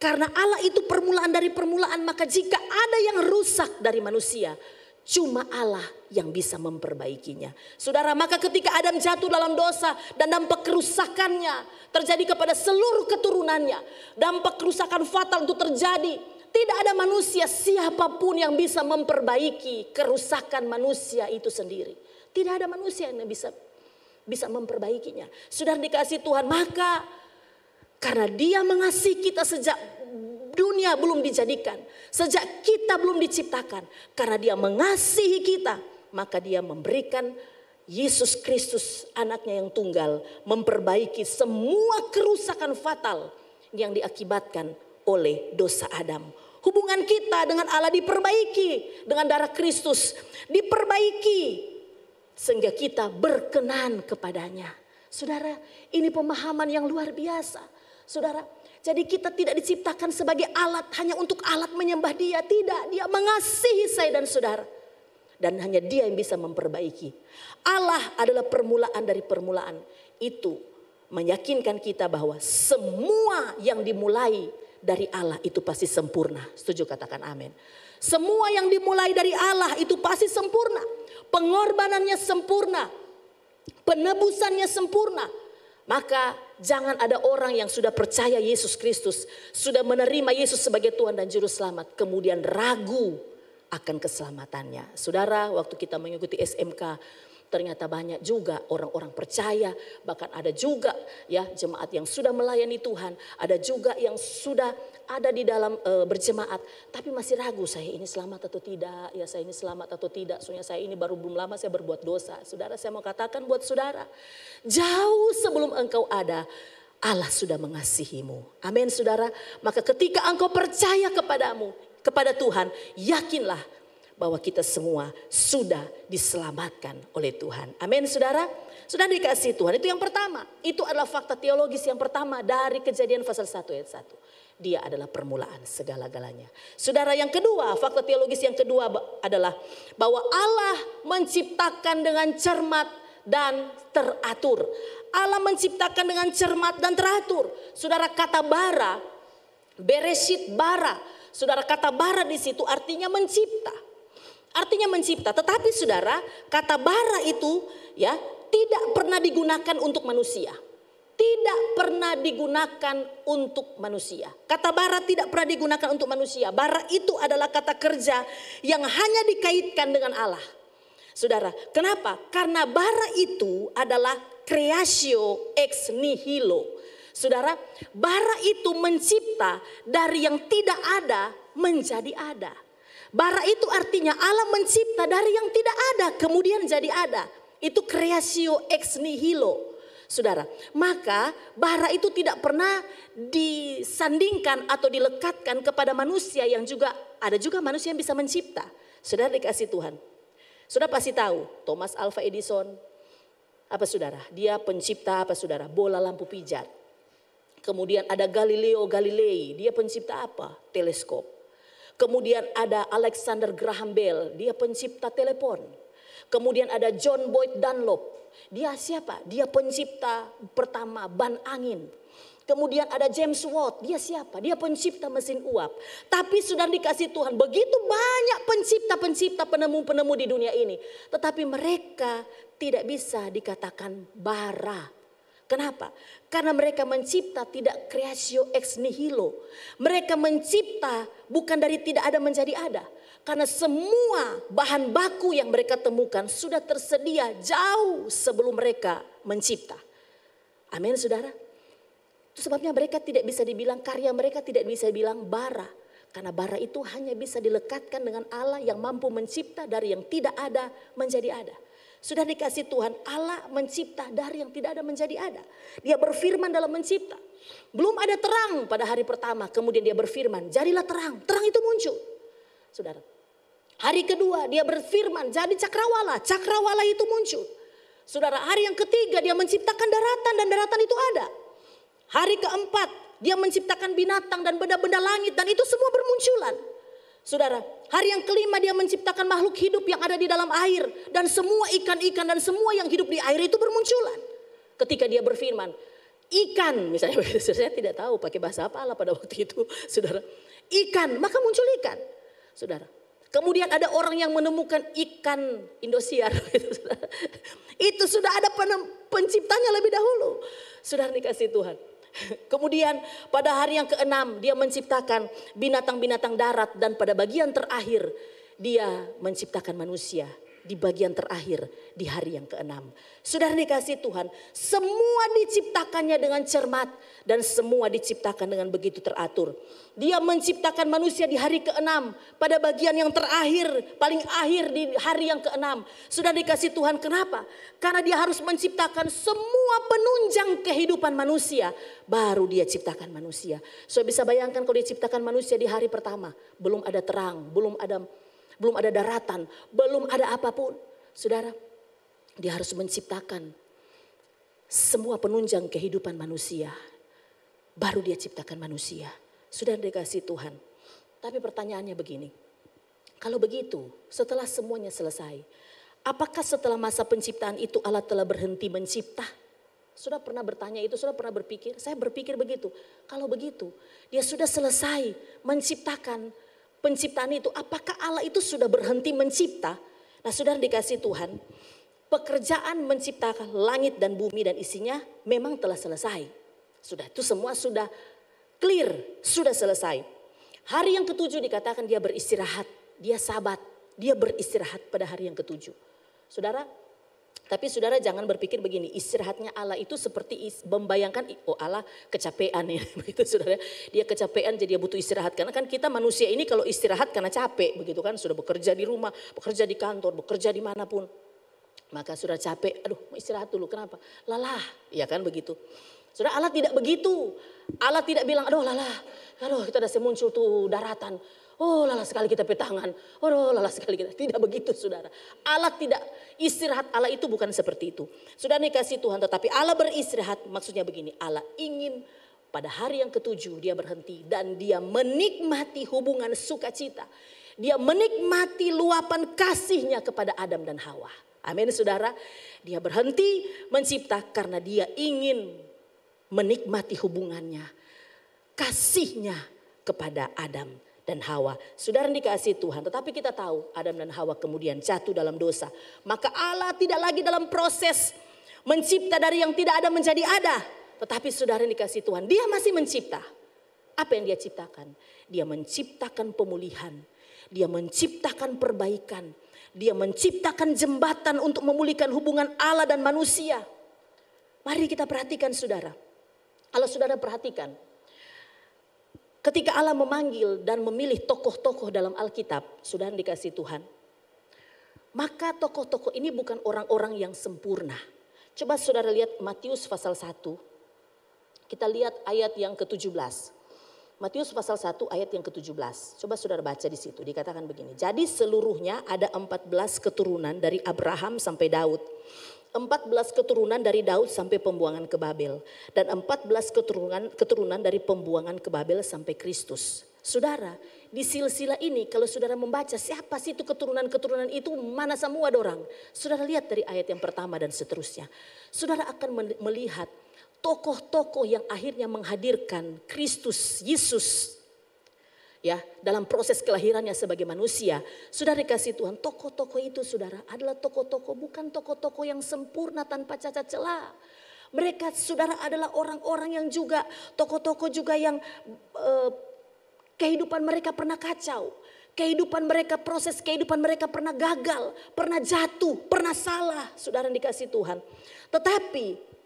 Karena Allah itu permulaan dari permulaan, maka jika ada yang rusak dari manusia, cuma Allah yang bisa memperbaikinya. Saudara, maka ketika Adam jatuh dalam dosa dan dampak kerusakannya terjadi kepada seluruh keturunannya, dampak kerusakan fatal itu terjadi. Tidak ada manusia siapapun yang bisa memperbaiki kerusakan manusia itu sendiri. Tidak ada manusia yang bisa memperbaikinya. Sudah dikasih Tuhan, maka karena dia mengasihi kita sejak dunia belum dijadikan, sejak kita belum diciptakan, karena dia mengasihi kita, maka dia memberikan Yesus Kristus anaknya yang tunggal, memperbaiki semua kerusakan fatal yang diakibatkan oleh dosa Adam. Hubungan kita dengan Allah diperbaiki dengan darah Kristus, diperbaiki sehingga kita berkenan kepadanya. Saudara, ini pemahaman yang luar biasa. Saudara, jadi kita tidak diciptakan sebagai alat hanya untuk alat menyembah dia. Tidak, dia mengasihi saya dan saudara. Dan hanya dia yang bisa memperbaiki. Allah adalah permulaan dari permulaan. Itu meyakinkan kita bahwa semua yang dimulai dari Allah itu pasti sempurna. Setuju katakan amin. Semua yang dimulai dari Allah itu pasti sempurna. Pengorbanannya sempurna. Penebusannya sempurna. Maka jangan ada orang yang sudah percaya Yesus Kristus, sudah menerima Yesus sebagai Tuhan dan Juru Selamat, kemudian ragu akan keselamatannya. Saudara, waktu kita mengikuti SMK, ternyata banyak juga orang-orang percaya, bahkan ada juga ya jemaat yang sudah melayani Tuhan, ada juga yang sudah ada di dalam berjemaat, tapi masih ragu, saya ini selamat atau tidak, ya saya ini selamat atau tidak, soalnya saya ini baru belum lama saya berbuat dosa. Saudara, saya mau katakan buat saudara, jauh sebelum engkau ada, Allah sudah mengasihimu. Amin saudara. Maka ketika engkau percaya kepada Tuhan, yakinlah bahwa kita semua sudah diselamatkan oleh Tuhan. Amin saudara. Sudah dikasih Tuhan. Itu yang pertama. Itu adalah fakta teologis yang pertama dari Kejadian pasal 1 ayat 1. Dia adalah permulaan segala-galanya. Saudara, yang kedua, fakta teologis yang kedua adalah bahwa Allah menciptakan dengan cermat dan teratur. Allah menciptakan dengan cermat dan teratur. Saudara, kata bara, Bereshit bara. Saudara, kata bara di situ artinya mencipta. Artinya mencipta, tetapi saudara, kata bara itu ya tidak pernah digunakan untuk manusia. tidak pernah digunakan untuk manusia. Kata bara tidak pernah digunakan untuk manusia. Bara itu adalah kata kerja yang hanya dikaitkan dengan Allah. Saudara, kenapa? Karena bara itu adalah creatio ex nihilo. Saudara, bara itu mencipta dari yang tidak ada menjadi ada. Bara itu artinya Allah mencipta dari yang tidak ada kemudian jadi ada. Itu creatio ex nihilo. Saudara, maka bara itu tidak pernah disandingkan atau dilekatkan kepada manusia yang juga ada juga manusia yang bisa mencipta. Saudara dikasih Tuhan. Saudara pasti tahu Thomas Alva Edison apa saudara? Dia pencipta apa saudara? Bola lampu pijat. Kemudian ada Galileo Galilei, dia pencipta apa? Teleskop. Kemudian ada Alexander Graham Bell, dia pencipta telepon. Kemudian ada John Boyd Dunlop, dia siapa? Dia pencipta pertama ban angin. Kemudian ada James Watt, dia siapa? Dia pencipta mesin uap. Tapi sudah dikasih Tuhan begitu banyak pencipta-pencipta penemu-penemu di dunia ini. Tetapi mereka tidak bisa dikatakan bara. Kenapa? Karena mereka mencipta tidak creatio ex nihilo. Mereka mencipta bukan dari tidak ada menjadi ada. Karena semua bahan baku yang mereka temukan sudah tersedia jauh sebelum mereka mencipta. Amin saudara. Itu sebabnya mereka tidak bisa dibilang karya mereka tidak bisa dibilang bara. Karena bara itu hanya bisa dilekatkan dengan Allah yang mampu mencipta dari yang tidak ada menjadi ada. Sudah dikasih Tuhan, Allah mencipta dari yang tidak ada menjadi ada. Dia berfirman dalam mencipta. Belum ada terang pada hari pertama, kemudian dia berfirman, jadilah terang. Terang itu muncul. Saudara, hari kedua dia berfirman, jadi cakrawala. Cakrawala itu muncul. Saudara, hari yang ketiga dia menciptakan daratan dan daratan itu ada. Hari keempat dia menciptakan binatang dan benda-benda langit dan itu semua bermunculan. Saudara, hari yang kelima dia menciptakan makhluk hidup yang ada di dalam air. Dan semua ikan-ikan dan semua yang hidup di air itu bermunculan. Ketika dia berfirman, ikan misalnya, saya tidak tahu pakai bahasa apa Allah pada waktu itu. Saudara, ikan, maka muncul ikan. Saudara, kemudian ada orang yang menemukan ikan Indosiar. Itu sudah ada penciptanya lebih dahulu. Saudara dikasih Tuhan. Kemudian pada hari yang ke-6 dia menciptakan binatang-binatang darat dan pada bagian terakhir dia menciptakan manusia di bagian terakhir di hari yang ke-6. Saudara dikasih Tuhan, semua diciptakannya dengan cermat dan semua diciptakan dengan begitu teratur. Dia menciptakan manusia di hari ke-6 pada bagian yang terakhir, paling akhir di hari yang ke-6. Sudah dikasih Tuhan, kenapa? Karena dia harus menciptakan semua penunjang kehidupan manusia, baru dia ciptakan manusia. So bisa bayangkan kalau dia ciptakan manusia di hari pertama, belum ada terang, belum ada daratan, belum ada apapun. Saudara, dia harus menciptakan semua penunjang kehidupan manusia, baru dia ciptakan manusia. Sudah dikasih Tuhan. Tapi pertanyaannya begini, kalau begitu setelah semuanya selesai, apakah setelah masa penciptaan itu Allah telah berhenti mencipta? Sudah pernah bertanya itu, sudah pernah berpikir? Saya berpikir begitu, kalau begitu dia sudah selesai menciptakan penciptaan itu, apakah Allah itu sudah berhenti mencipta? Nah sudah dikasih Tuhan, pekerjaan menciptakan langit dan bumi dan isinya memang telah selesai. Sudah, itu semua sudah clear, sudah selesai. Hari yang ke-7 dikatakan dia beristirahat, dia sabat, dia beristirahat pada hari yang ke-7. Saudara, tapi saudara jangan berpikir begini, istirahatnya Allah itu seperti membayangkan, oh Allah kecapean ya, begitu saudara. Dia kecapean jadi dia butuh istirahat. Karena kan kita manusia ini kalau istirahat karena capek, begitu kan. Sudah bekerja di rumah, bekerja di kantor, bekerja dimanapun. Maka sudah capek, aduh mau istirahat dulu, kenapa? Lelah, ya kan begitu. Saudara, Allah tidak begitu. Allah tidak bilang, aduh lelah, aduh kita udah muncul tuh daratan. Oh lelah sekali kita petangan, oh lelah sekali kita. Tidak begitu saudara. Allah tidak, istirahat Allah itu bukan seperti itu. Sudah dikasih Tuhan, tetapi Allah beristirahat maksudnya begini. Allah ingin pada hari yang ke-7 dia berhenti dan dia menikmati hubungan sukacita. Dia menikmati luapan kasihnya kepada Adam dan Hawa. Amin saudara. Dia berhenti mencipta karena dia ingin menikmati hubungannya, kasihnya kepada Adam dan Hawa. Saudara dikasih Tuhan, tetapi kita tahu Adam dan Hawa kemudian jatuh dalam dosa. Maka Allah tidak lagi dalam proses mencipta dari yang tidak ada menjadi ada. Tetapi saudara yang dikasih Tuhan, dia masih mencipta. Apa yang dia ciptakan? Dia menciptakan pemulihan. Dia menciptakan perbaikan. Dia menciptakan jembatan untuk memulihkan hubungan Allah dan manusia. Mari kita perhatikan saudara. Kalau saudara perhatikan, ketika Allah memanggil dan memilih tokoh-tokoh dalam Alkitab, saudara dikasih Tuhan, maka tokoh-tokoh ini bukan orang-orang yang sempurna. Coba saudara lihat Matius pasal 1. Kita lihat ayat yang ke-17. Matius pasal 1 ayat yang ke-17. Coba saudara baca di situ. Dikatakan begini. Jadi seluruhnya ada 14 keturunan dari Abraham sampai Daud. 14 keturunan dari Daud sampai pembuangan ke Babel. Dan 14 keturunan dari pembuangan ke Babel sampai Kristus. Saudara, di silsilah ini kalau saudara membaca siapa sih itu keturunan-keturunan itu, mana semua orang. Saudara lihat dari ayat yang pertama dan seterusnya. Saudara akan melihat tokoh-tokoh yang akhirnya menghadirkan Kristus Yesus ya dalam proses kelahirannya sebagai manusia. Saudara dikasih Tuhan, tokoh-tokoh itu saudara adalah tokoh-tokoh, bukan tokoh-tokoh yang sempurna tanpa cacat celah. Mereka saudara adalah orang-orang yang juga tokoh-tokoh juga yang kehidupan mereka pernah kacau. Kehidupan mereka, proses kehidupan mereka pernah gagal, pernah jatuh, pernah salah. Saudara yang dikasih Tuhan. Tetapi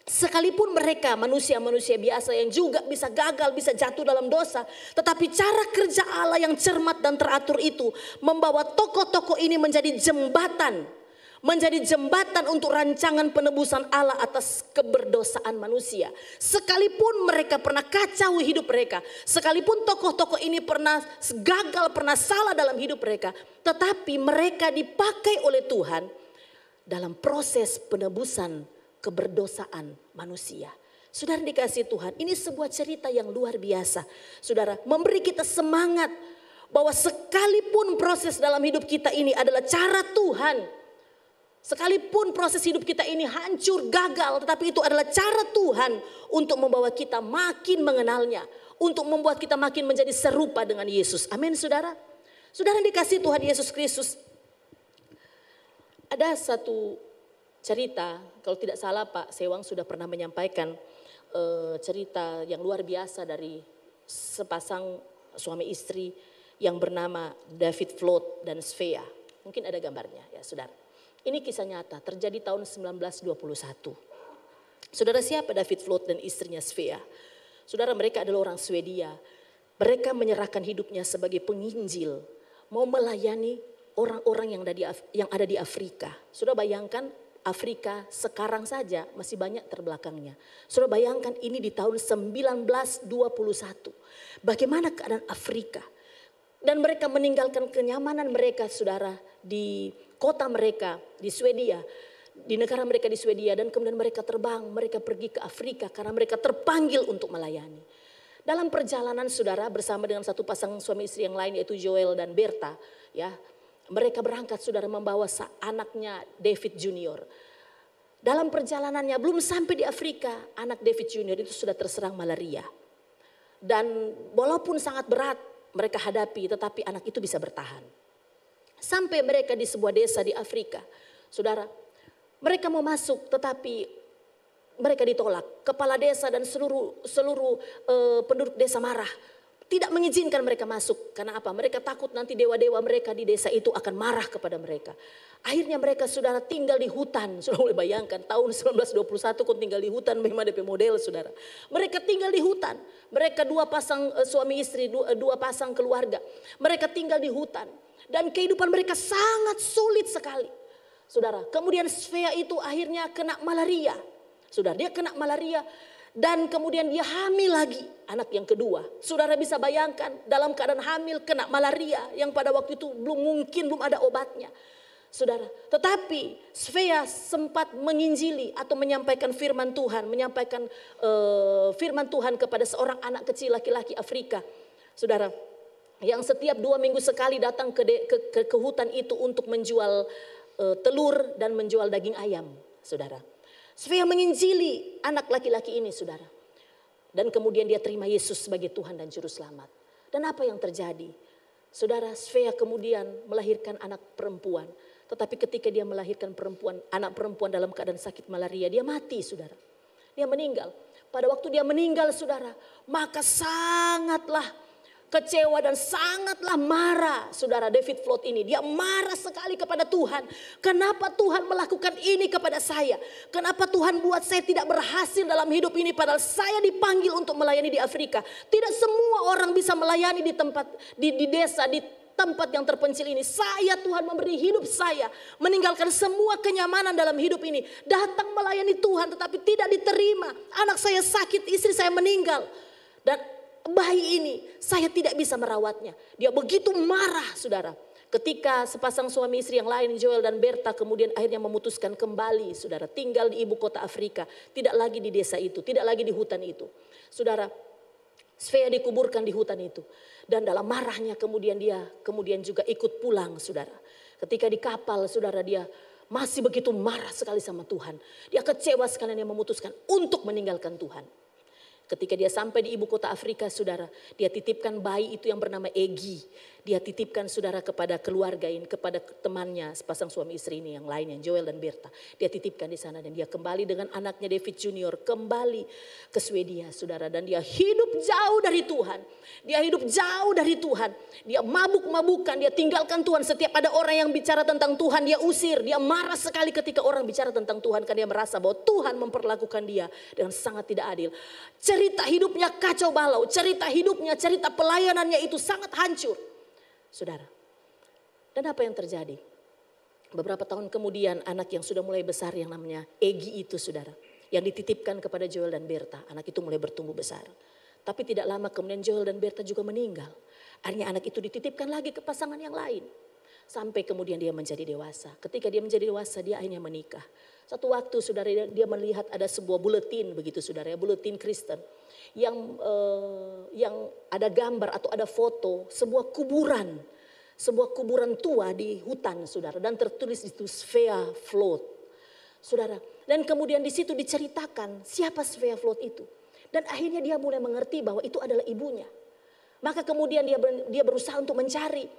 sekalipun mereka manusia-manusia biasa yang juga bisa gagal, bisa jatuh dalam dosa. Tetapi cara kerja Allah yang cermat dan teratur itu membawa tokoh-tokoh ini menjadi jembatan. Menjadi jembatan untuk rancangan penebusan Allah atas keberdosaan manusia. Sekalipun mereka pernah kacau hidup mereka. Sekalipun tokoh-tokoh ini pernah gagal, pernah salah dalam hidup mereka. Tetapi mereka dipakai oleh Tuhan dalam proses penebusan keberdosaan manusia. Saudara dikasih Tuhan, ini sebuah cerita yang luar biasa. Saudara, memberi kita semangat bahwa sekalipun proses dalam hidup kita ini adalah cara Tuhan. Sekalipun proses hidup kita ini hancur, gagal, tetapi itu adalah cara Tuhan untuk membawa kita makin mengenalnya. Untuk membuat kita makin menjadi serupa dengan Yesus. Amin saudara. Saudara dikasih Tuhan Yesus Kristus. Ada satu cerita, kalau tidak salah Pak Sewang sudah pernah menyampaikan cerita yang luar biasa dari sepasang suami istri yang bernama David Flood dan Svea. Mungkin ada gambarnya ya saudara. Ini kisah nyata terjadi tahun 1921. Saudara, siapa David Flood dan istrinya Svea? Saudara, mereka adalah orang Swedia. Mereka menyerahkan hidupnya sebagai penginjil, mau melayani orang-orang yang ada di Afrika. Saudara bayangkan, Afrika sekarang saja masih banyak terbelakangnya. Saudara bayangkan ini di tahun 1921. Bagaimana keadaan Afrika? Dan mereka meninggalkan kenyamanan mereka saudara di kota mereka di Swedia. Di negara mereka di Swedia dan kemudian mereka terbang. Mereka pergi ke Afrika karena mereka terpanggil untuk melayani. Dalam perjalanan saudara bersama dengan satu pasang suami istri yang lain yaitu Joel dan Berta. Ya, mereka berangkat saudara membawa anaknya David Junior. Dalam perjalanannya belum sampai di Afrika, anak David Junior itu sudah terserang malaria. Dan walaupun sangat berat mereka hadapi, tetapi anak itu bisa bertahan. Sampai mereka di sebuah desa di Afrika, saudara, mereka mau masuk tetapi mereka ditolak. Kepala desa dan seluruh penduduk desa marah. Tidak mengizinkan mereka masuk. Karena apa? Mereka takut nanti dewa-dewa mereka di desa itu akan marah kepada mereka. Akhirnya mereka saudara tinggal di hutan. Saudara boleh bayangkan tahun 1921 kau tinggal di hutan memang DP model saudara. Mereka tinggal di hutan. Mereka dua pasang suami istri, dua pasang keluarga. Mereka tinggal di hutan. Dan kehidupan mereka sangat sulit sekali. Saudara, kemudian Svea itu akhirnya kena malaria. Saudara, dia kena malaria. Dan kemudian dia hamil lagi anak yang kedua. Saudara bisa bayangkan dalam keadaan hamil kena malaria yang pada waktu itu belum ada obatnya. Saudara, tetapi Svea sempat menginjili atau menyampaikan firman Tuhan. Menyampaikan firman Tuhan kepada seorang anak kecil laki-laki Afrika. Saudara, yang setiap 2 minggu sekali datang ke hutan itu untuk menjual telur dan menjual daging ayam. Saudara, Svea menginjili anak laki-laki ini saudara. Dan kemudian dia terima Yesus sebagai Tuhan dan Juru Selamat. Dan apa yang terjadi? Saudara, Svea kemudian melahirkan anak perempuan. Tetapi ketika dia melahirkan anak perempuan dalam keadaan sakit malaria, dia mati saudara. Dia meninggal. Pada waktu dia meninggal saudara, maka sangatlah kecewa dan sangatlah marah saudara David Flood ini. Dia marah sekali kepada Tuhan. Kenapa Tuhan melakukan ini kepada saya? Kenapa Tuhan buat saya tidak berhasil dalam hidup ini padahal saya dipanggil untuk melayani di Afrika. Tidak semua orang bisa melayani di tempat di desa, di tempat yang terpencil ini. Saya Tuhan memberi hidup saya, meninggalkan semua kenyamanan dalam hidup ini, datang melayani Tuhan tetapi tidak diterima. Anak saya sakit, istri saya meninggal. Dan bayi ini saya tidak bisa merawatnya. Dia begitu marah saudara. Ketika sepasang suami istri yang lain, Joel dan Berta, kemudian akhirnya memutuskan kembali saudara, tinggal di ibu kota Afrika. Tidak lagi di desa itu, tidak lagi di hutan itu. Saudara, Svea dikuburkan di hutan itu. Dan dalam marahnya kemudian dia juga ikut pulang saudara. Ketika di kapal saudara, dia masih begitu marah sekali sama Tuhan. Dia kecewa sekali, dia memutuskan untuk meninggalkan Tuhan. Ketika dia sampai di ibu kota Afrika saudara, dia titipkan bayi itu yang bernama Egi. Dia titipkan saudara kepada keluarga ini, kepada temannya sepasang suami istri ini yang lainnya, Joel dan Berta. Dia titipkan di sana dan dia kembali dengan anaknya David Junior kembali ke Swedia saudara. Dan dia hidup jauh dari Tuhan. Dia hidup jauh dari Tuhan. Dia mabuk-mabukan, dia tinggalkan Tuhan. Setiap ada orang yang bicara tentang Tuhan dia usir. Dia marah sekali ketika orang bicara tentang Tuhan karena dia merasa bahwa Tuhan memperlakukan dia dengan sangat tidak adil. Cerita hidupnya kacau balau, cerita hidupnya, cerita pelayanannya itu sangat hancur. Saudara, dan apa yang terjadi? Beberapa tahun kemudian anak yang sudah mulai besar yang namanya Egi itu saudara, yang dititipkan kepada Joel dan Berta, anak itu mulai bertumbuh besar. Tapi tidak lama kemudian Joel dan Berta juga meninggal. Akhirnya anak itu dititipkan lagi ke pasangan yang lain. Sampai kemudian dia menjadi dewasa. Ketika dia menjadi dewasa dia akhirnya menikah. Satu waktu saudara dia melihat ada sebuah buletin begitu saudara ya, buletin Kristen. Yang ada gambar atau ada foto sebuah kuburan tua di hutan saudara, dan tertulis itu Svea Flood saudara. Dan kemudian di situ diceritakan siapa Svea Flood itu, dan akhirnya dia mulai mengerti bahwa itu adalah ibunya. Maka kemudian dia berusaha untuk mencari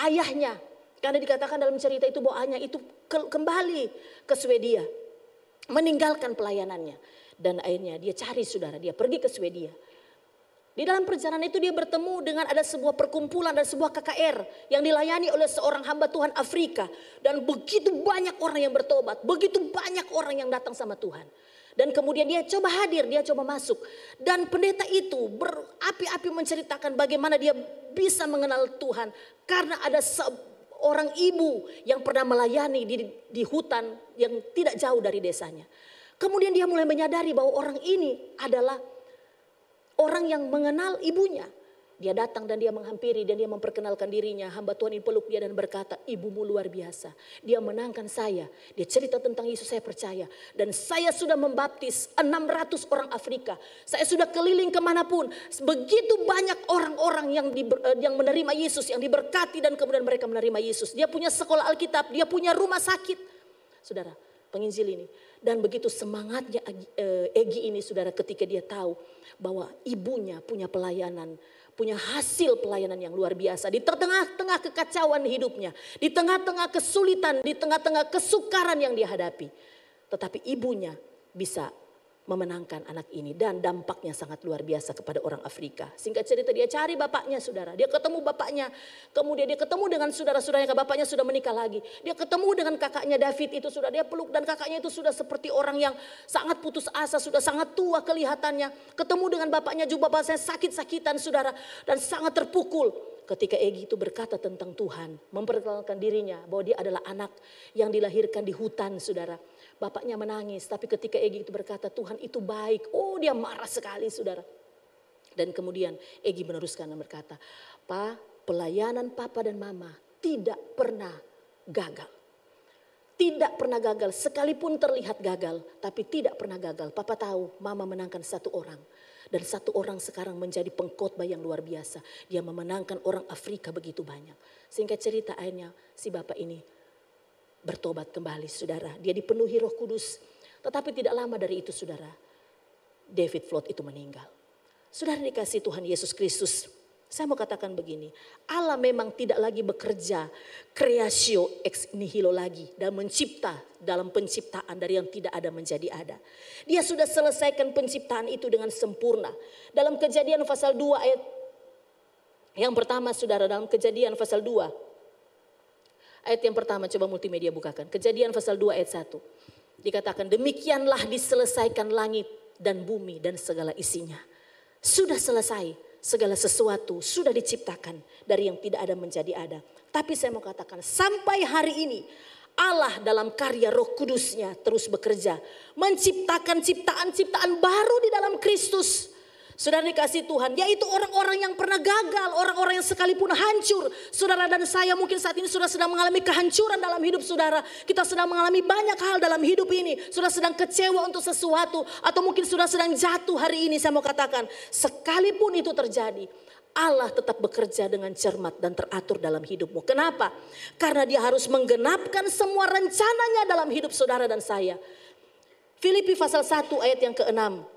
ayahnya, karena dikatakan dalam cerita itu bahwa ayahnya itu kembali ke Swedia, meninggalkan pelayanannya. Dan akhirnya dia cari saudara, dia pergi ke Swedia. Di dalam perjalanan itu dia bertemu dengan ada sebuah perkumpulan dan sebuah KKR yang dilayani oleh seorang hamba Tuhan Afrika. Dan begitu banyak orang yang bertobat, begitu banyak orang yang datang sama Tuhan. Dan kemudian dia coba hadir, dia coba masuk. Dan pendeta itu berapi-api menceritakan bagaimana dia bisa mengenal Tuhan. Karena ada seorang ibu yang pernah melayani di hutan yang tidak jauh dari desanya. Kemudian dia mulai menyadari bahwa orang ini adalah orang yang mengenal ibunya. Dia datang dan dia menghampiri dan dia memperkenalkan dirinya. Hamba Tuhan ini peluk dia dan berkata, ibumu luar biasa. Dia menangkan saya. Dia cerita tentang Yesus, saya percaya. Dan saya sudah membaptis 600 orang Afrika. Saya sudah keliling kemanapun. Begitu banyak orang-orang yang menerima Yesus, yang diberkati dan kemudian mereka menerima Yesus. Dia punya sekolah Alkitab, dia punya rumah sakit. Saudara, penginjil ini. Dan begitu semangatnya Egi ini saudara, ketika dia tahu bahwa ibunya punya pelayanan, punya hasil pelayanan yang luar biasa. Di tengah-tengah kekacauan hidupnya, di tengah-tengah kesulitan, di tengah-tengah kesukaran yang dia hadapi. Tetapi ibunya bisa memenangkan anak ini dan dampaknya sangat luar biasa kepada orang Afrika. Singkat cerita dia cari bapaknya saudara, dia ketemu bapaknya, kemudian dia ketemu dengan saudara-saudaranya, bapaknya sudah menikah lagi. Dia ketemu dengan kakaknya David itu sudah, dia peluk dan kakaknya itu sudah seperti orang yang sangat putus asa, sudah sangat tua kelihatannya. Ketemu dengan bapaknya juga bapaknya sakit-sakitan saudara dan sangat terpukul. Ketika Egi itu berkata tentang Tuhan, memperkenalkan dirinya bahwa dia adalah anak yang dilahirkan di hutan saudara. Bapaknya menangis, tapi ketika Egi itu berkata Tuhan itu baik, oh dia marah sekali saudara. Dan kemudian Egi meneruskan dan berkata, Pak, pelayanan papa dan mama tidak pernah gagal. Tidak pernah gagal, sekalipun terlihat gagal, tapi tidak pernah gagal. Papa tahu mama menangkan satu orang. Dan satu orang sekarang menjadi pengkhotbah yang luar biasa. Dia memenangkan orang Afrika begitu banyak. Singkat cerita akhirnya si bapak ini bertobat kembali saudara. Dia dipenuhi Roh Kudus. Tetapi tidak lama dari itu saudara, David Flood itu meninggal. Saudara dikasih Tuhan Yesus Kristus, Saya mau katakan begini, Allah memang tidak lagi bekerja creatio ex nihilo lagi dan mencipta dalam penciptaan dari yang tidak ada menjadi ada. Dia sudah selesaikan penciptaan itu dengan sempurna. Dalam Kejadian pasal 2 ayat yang pertama, saudara, dalam Kejadian pasal 2 ayat yang pertama, coba multimedia bukakan. Kejadian pasal 2 ayat 1. Dikatakan demikianlah diselesaikan langit dan bumi dan segala isinya. Sudah selesai, segala sesuatu sudah diciptakan dari yang tidak ada menjadi ada. Tapi saya mau katakan sampai hari ini Allah dalam karya Roh Kudusnya terus bekerja. Menciptakan ciptaan-ciptaan baru di dalam Kristus. Saudara dikasih Tuhan, yaitu orang-orang yang pernah gagal, orang-orang yang sekalipun hancur. Saudara dan saya mungkin saat ini sudah sedang mengalami kehancuran dalam hidup saudara. Kita sedang mengalami banyak hal dalam hidup ini. Sudah sedang kecewa untuk sesuatu, atau mungkin sudah sedang jatuh hari ini. Saya mau katakan, sekalipun itu terjadi, Allah tetap bekerja dengan cermat dan teratur dalam hidupmu. Kenapa? Karena Dia harus menggenapkan semua rencananya dalam hidup saudara dan saya. Filipi pasal 1 ayat yang ke-6.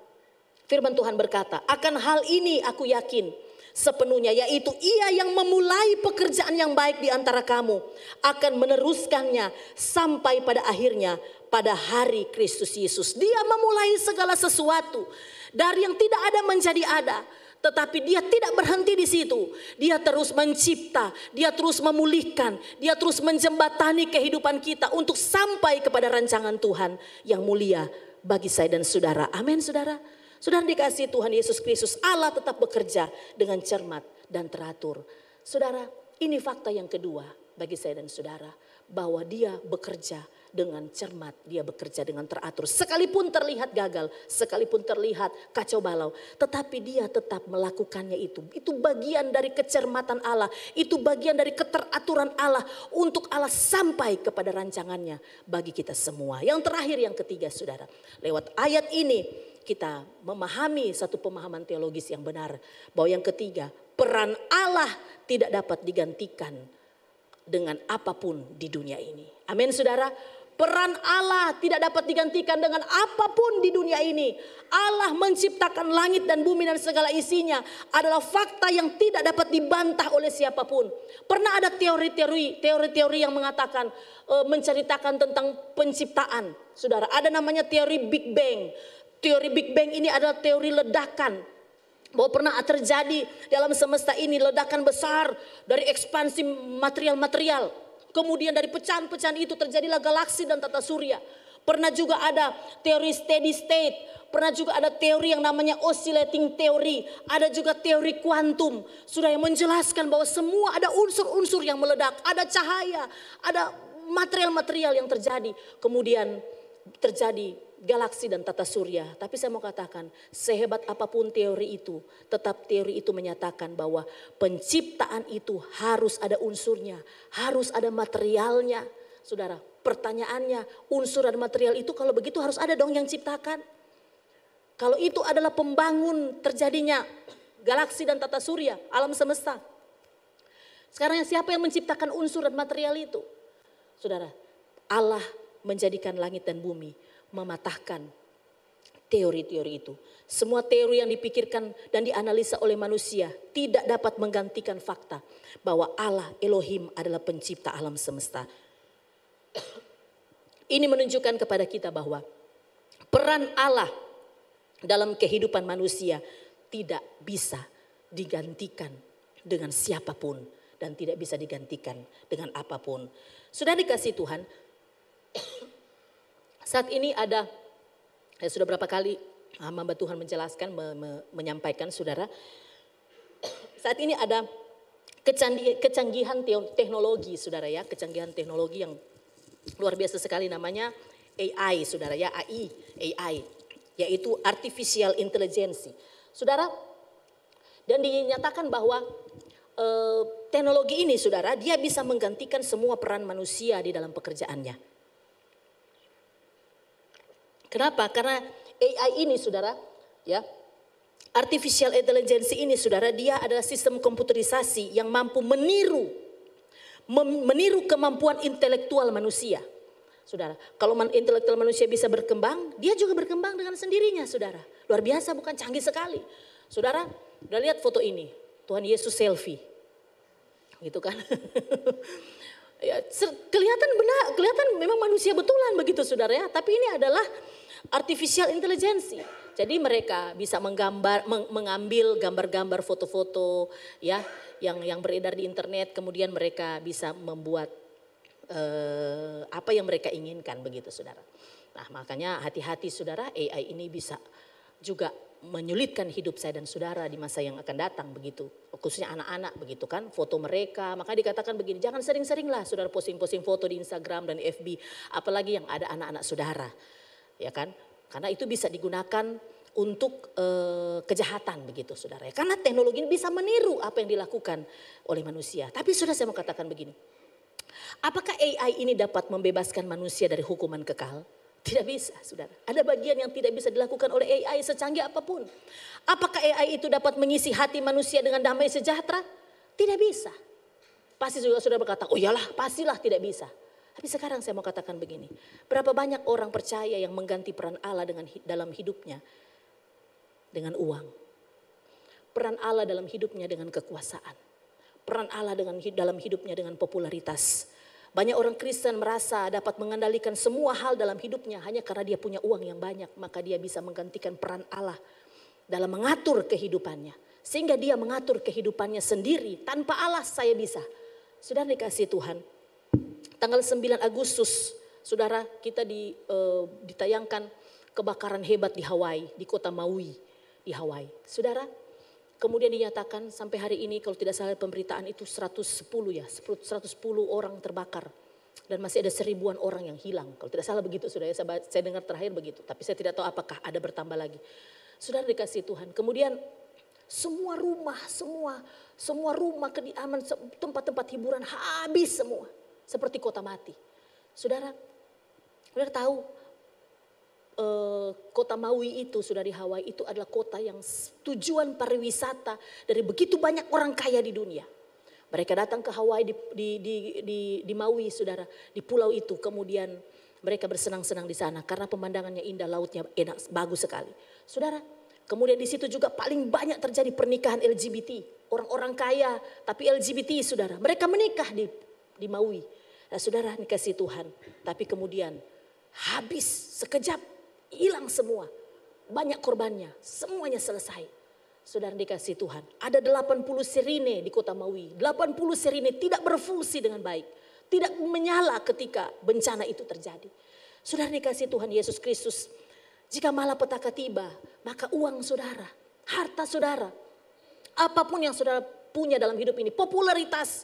Firman Tuhan berkata, akan hal ini aku yakin sepenuhnya, yaitu Ia yang memulai pekerjaan yang baik di antara kamu akan meneruskannya sampai pada akhirnya pada hari Kristus Yesus. Dia memulai segala sesuatu dari yang tidak ada menjadi ada. Tetapi Dia tidak berhenti di situ. Dia terus mencipta, Dia terus memulihkan, Dia terus menjembatani kehidupan kita untuk sampai kepada rancangan Tuhan yang mulia bagi saya dan saudara. Amin, saudara. Saudara dikasih Tuhan Yesus Kristus, Allah tetap bekerja dengan cermat dan teratur. Saudara, ini fakta yang kedua bagi saya dan saudara, bahwa Dia bekerja dengan cermat, Dia bekerja dengan teratur. Sekalipun terlihat gagal, sekalipun terlihat kacau balau, tetapi Dia tetap melakukannya itu. Itu bagian dari kecermatan Allah, itu bagian dari keteraturan Allah untuk Allah sampai kepada rancangannya bagi kita semua. Yang terakhir, yang ketiga, saudara, lewat ayat ini kita memahami satu pemahaman teologis yang benar, bahwa yang ketiga, peran Allah tidak dapat digantikan dengan apapun di dunia ini. Amin, saudara. Peran Allah tidak dapat digantikan dengan apapun di dunia ini. Allah menciptakan langit dan bumi dan segala isinya adalah fakta yang tidak dapat dibantah oleh siapapun. Pernah ada teori-teori yang mengatakan, menceritakan tentang penciptaan. Saudara, ada namanya teori Big Bang. Teori Big Bang ini adalah teori ledakan. Bahwa pernah terjadi dalam semesta ini ledakan besar dari ekspansi material-material. Kemudian dari pecahan-pecahan itu terjadilah galaksi dan tata surya. Pernah juga ada teori steady state. Pernah juga ada teori yang namanya oscillating theory. Ada juga teori kuantum. Sudah yang menjelaskan bahwa semua ada unsur-unsur yang meledak. Ada cahaya, ada material-material yang terjadi. Kemudian terjadi galaksi dan tata surya. Tapi saya mau katakan, sehebat apapun teori itu, tetap teori itu menyatakan bahwa penciptaan itu harus ada unsurnya, harus ada materialnya. Saudara, pertanyaannya, unsur dan material itu kalau begitu harus ada dong yang ciptakan. Kalau itu adalah pembangun terjadinya galaksi dan tata surya, alam semesta. Sekarang siapa yang menciptakan unsur dan material itu? Saudara, Allah menjadikan langit dan bumi, mematahkan teori-teori itu. Semua teori yang dipikirkan dan dianalisa oleh manusia tidak dapat menggantikan fakta bahwa Allah Elohim adalah pencipta alam semesta. Ini menunjukkan kepada kita bahwa peran Allah dalam kehidupan manusia tidak bisa digantikan dengan siapapun dan tidak bisa digantikan dengan apapun. Sudah dikasih Tuhan, saat ini ada, sudah berapa kali hamba Tuhan menjelaskan, menyampaikan saudara. Saat ini ada kecanggihan teknologi saudara ya. Kecanggihan teknologi yang luar biasa sekali, namanya AI saudara ya. AI. Yaitu Artificial Intelligence. Saudara, dan dinyatakan bahwa teknologi ini saudara, dia bisa menggantikan semua peran manusia di dalam pekerjaannya. Kenapa? Karena AI ini saudara, ya, Artificial Intelligence ini saudara, dia adalah sistem komputerisasi yang mampu meniru kemampuan intelektual manusia. Saudara, kalau intelektual manusia bisa berkembang, dia juga berkembang dengan sendirinya saudara. Luar biasa bukan? Canggih sekali. Saudara, udah lihat foto ini. Tuhan Yesus selfie. Gitu kan. Ya, kelihatan memang manusia betulan begitu saudara ya. Tapi ini adalah artificial intelligence. Jadi mereka bisa mengambil gambar-gambar, foto-foto ya yang beredar di internet. Kemudian mereka bisa membuat apa yang mereka inginkan begitu saudara. Nah makanya hati-hati saudara, AI ini bisa juga menyulitkan hidup saya dan saudara di masa yang akan datang begitu. Khususnya anak-anak begitu kan, foto mereka. Maka dikatakan begini, jangan sering-sering lah saudara posting-posting foto di Instagram dan FB. Apalagi yang ada anak-anak saudara. Ya kan, karena itu bisa digunakan untuk kejahatan begitu saudara. Karena teknologi ini bisa meniru apa yang dilakukan oleh manusia. Tapi saudara saya mau katakan begini. Apakah AI ini dapat membebaskan manusia dari hukuman kekal? Tidak bisa, saudara. Ada bagian yang tidak bisa dilakukan oleh AI secanggih apapun. Apakah AI itu dapat mengisi hati manusia dengan damai sejahtera? Tidak bisa. Pasti juga saudara berkata, oh iyalah pastilah tidak bisa. Tapi sekarang saya mau katakan begini. Berapa banyak orang percaya yang mengganti peran Allah dalam hidupnya dengan uang. Peran Allah dalam hidupnya dengan kekuasaan. Peran Allah dalam hidupnya dengan popularitas. Banyak orang Kristen merasa dapat mengendalikan semua hal dalam hidupnya hanya karena dia punya uang yang banyak. Maka dia bisa menggantikan peran Allah dalam mengatur kehidupannya. Sehingga dia mengatur kehidupannya sendiri. Tanpa Allah saya bisa. Saudara dikasih Tuhan. Tanggal 9 Agustus saudara kita ditayangkan kebakaran hebat di Hawaii. Di kota Maui di Hawaii. Saudara kemudian dinyatakan sampai hari ini kalau tidak salah pemberitaan itu 110 orang terbakar. Dan masih ada 1000-an orang yang hilang. Kalau tidak salah begitu saudara, saya dengar terakhir begitu. Tapi saya tidak tahu apakah ada bertambah lagi. Saudara dikasih Tuhan. Kemudian semua rumah, kediaman, tempat-tempat hiburan habis semua. Seperti kota mati. Saudara tahu kota Maui itu sudah di Hawaii itu adalah kota yang tujuan pariwisata dari begitu banyak orang kaya di dunia. Mereka datang ke Hawaii di Maui saudara, di pulau itu. Kemudian mereka bersenang-senang di sana karena pemandangannya indah, lautnya enak, bagus sekali. Saudara, kemudian di situ juga paling banyak terjadi pernikahan LGBT. Orang-orang kaya tapi LGBT saudara, mereka menikah di Maui. Nah saudara dikasih Tuhan, tapi kemudian habis sekejap. Hilang semua. Banyak korbannya. Semuanya selesai. Saudara dikasih Tuhan. Ada 80 sirine di kota Maui. 80 sirine tidak berfungsi dengan baik. Tidak menyala ketika bencana itu terjadi. Saudara dikasih Tuhan Yesus Kristus. Jika malapetaka tiba. Maka uang saudara. Harta saudara. Apapun yang saudara punya dalam hidup ini. Popularitas.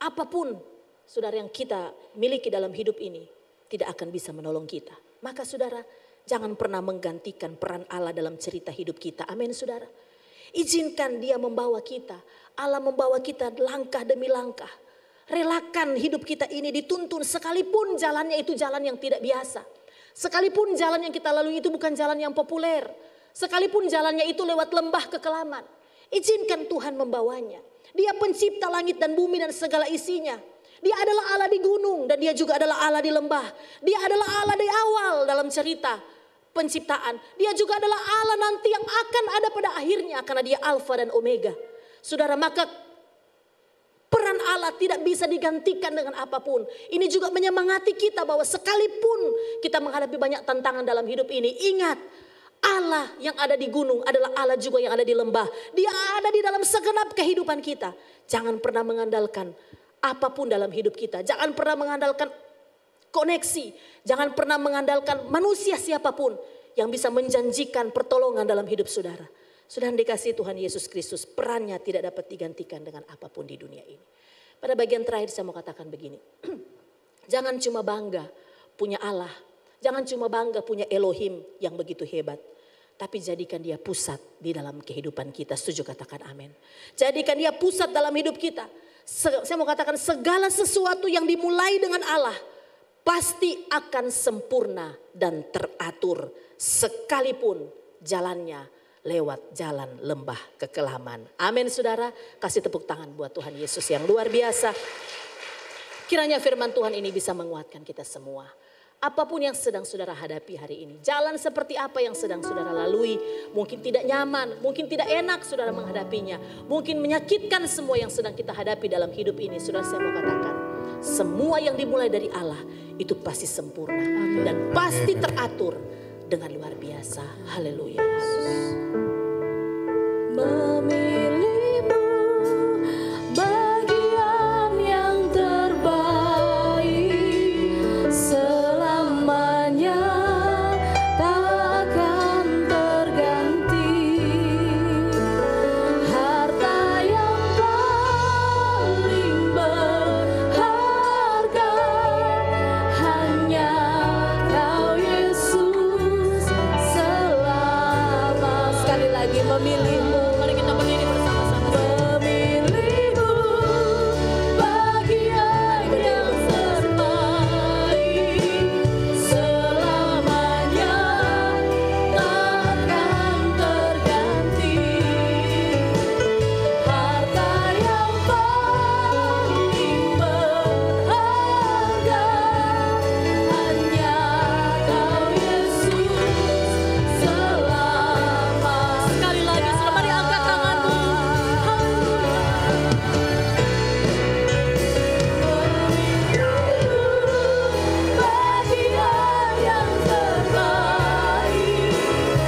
Apapun saudara yang kita miliki dalam hidup ini. Tidak akan bisa menolong kita. Maka saudara jangan pernah menggantikan peran Allah dalam cerita hidup kita. Amin saudara. Izinkan dia membawa kita. Allah membawa kita langkah demi langkah. Relakan hidup kita ini dituntun sekalipun jalannya itu jalan yang tidak biasa. Sekalipun jalan yang kita lalui itu bukan jalan yang populer. Sekalipun jalannya itu lewat lembah kekelaman. Izinkan Tuhan membawanya. Dia pencipta langit dan bumi dan segala isinya. Dia adalah Allah di gunung dan dia juga adalah Allah di lembah. Dia adalah Allah di awal dalam cerita penciptaan. Dia juga adalah Allah nanti yang akan ada pada akhirnya karena dia Alfa dan Omega. Saudara, maka peran Allah tidak bisa digantikan dengan apapun. Ini juga menyemangati kita bahwa sekalipun kita menghadapi banyak tantangan dalam hidup ini, ingat Allah yang ada di gunung adalah Allah juga yang ada di lembah. Dia ada di dalam segenap kehidupan kita. Jangan pernah mengandalkan apapun dalam hidup kita. Jangan pernah mengandalkan koneksi. Jangan pernah mengandalkan manusia siapapun yang bisa menjanjikan pertolongan dalam hidup saudara. Saudara dikasih Tuhan Yesus Kristus, perannya tidak dapat digantikan dengan apapun di dunia ini. Pada bagian terakhir saya mau katakan begini. Jangan cuma bangga punya Allah. Jangan cuma bangga punya Elohim yang begitu hebat. Tapi jadikan dia pusat di dalam kehidupan kita. Setuju katakan amin. Jadikan dia pusat dalam hidup kita. Saya mau katakan segala sesuatu yang dimulai dengan Allah pasti akan sempurna dan teratur sekalipun jalannya lewat jalan lembah kekelaman. Amin saudara, kasih tepuk tangan buat Tuhan Yesus yang luar biasa. Kiranya firman Tuhan ini bisa menguatkan kita semua. Apapun yang sedang saudara hadapi hari ini. Jalan seperti apa yang sedang saudara lalui. Mungkin tidak nyaman, mungkin tidak enak saudara menghadapinya. Mungkin menyakitkan semua yang sedang kita hadapi dalam hidup ini. Saudara, saya mau katakan, semua yang dimulai dari Allah itu pasti sempurna. Dan pasti teratur dengan luar biasa. Haleluya. Memilihmu bagian yang terbaik, selamanya tak akan terganti. Harta yang paling berharga hanya Kau Yesus selama. Sekali lagi, memilihmu. Mari kita berdiri bersama-sama. Memilihmu bagian yang terbaik, selamanya takkan terganti. Harta yang paling berharga hanya Kau Yesus selama. Sekali lagi, saudara, mari angkat tanganmu. Bagian yang terbaik, selamanya takkan terganti.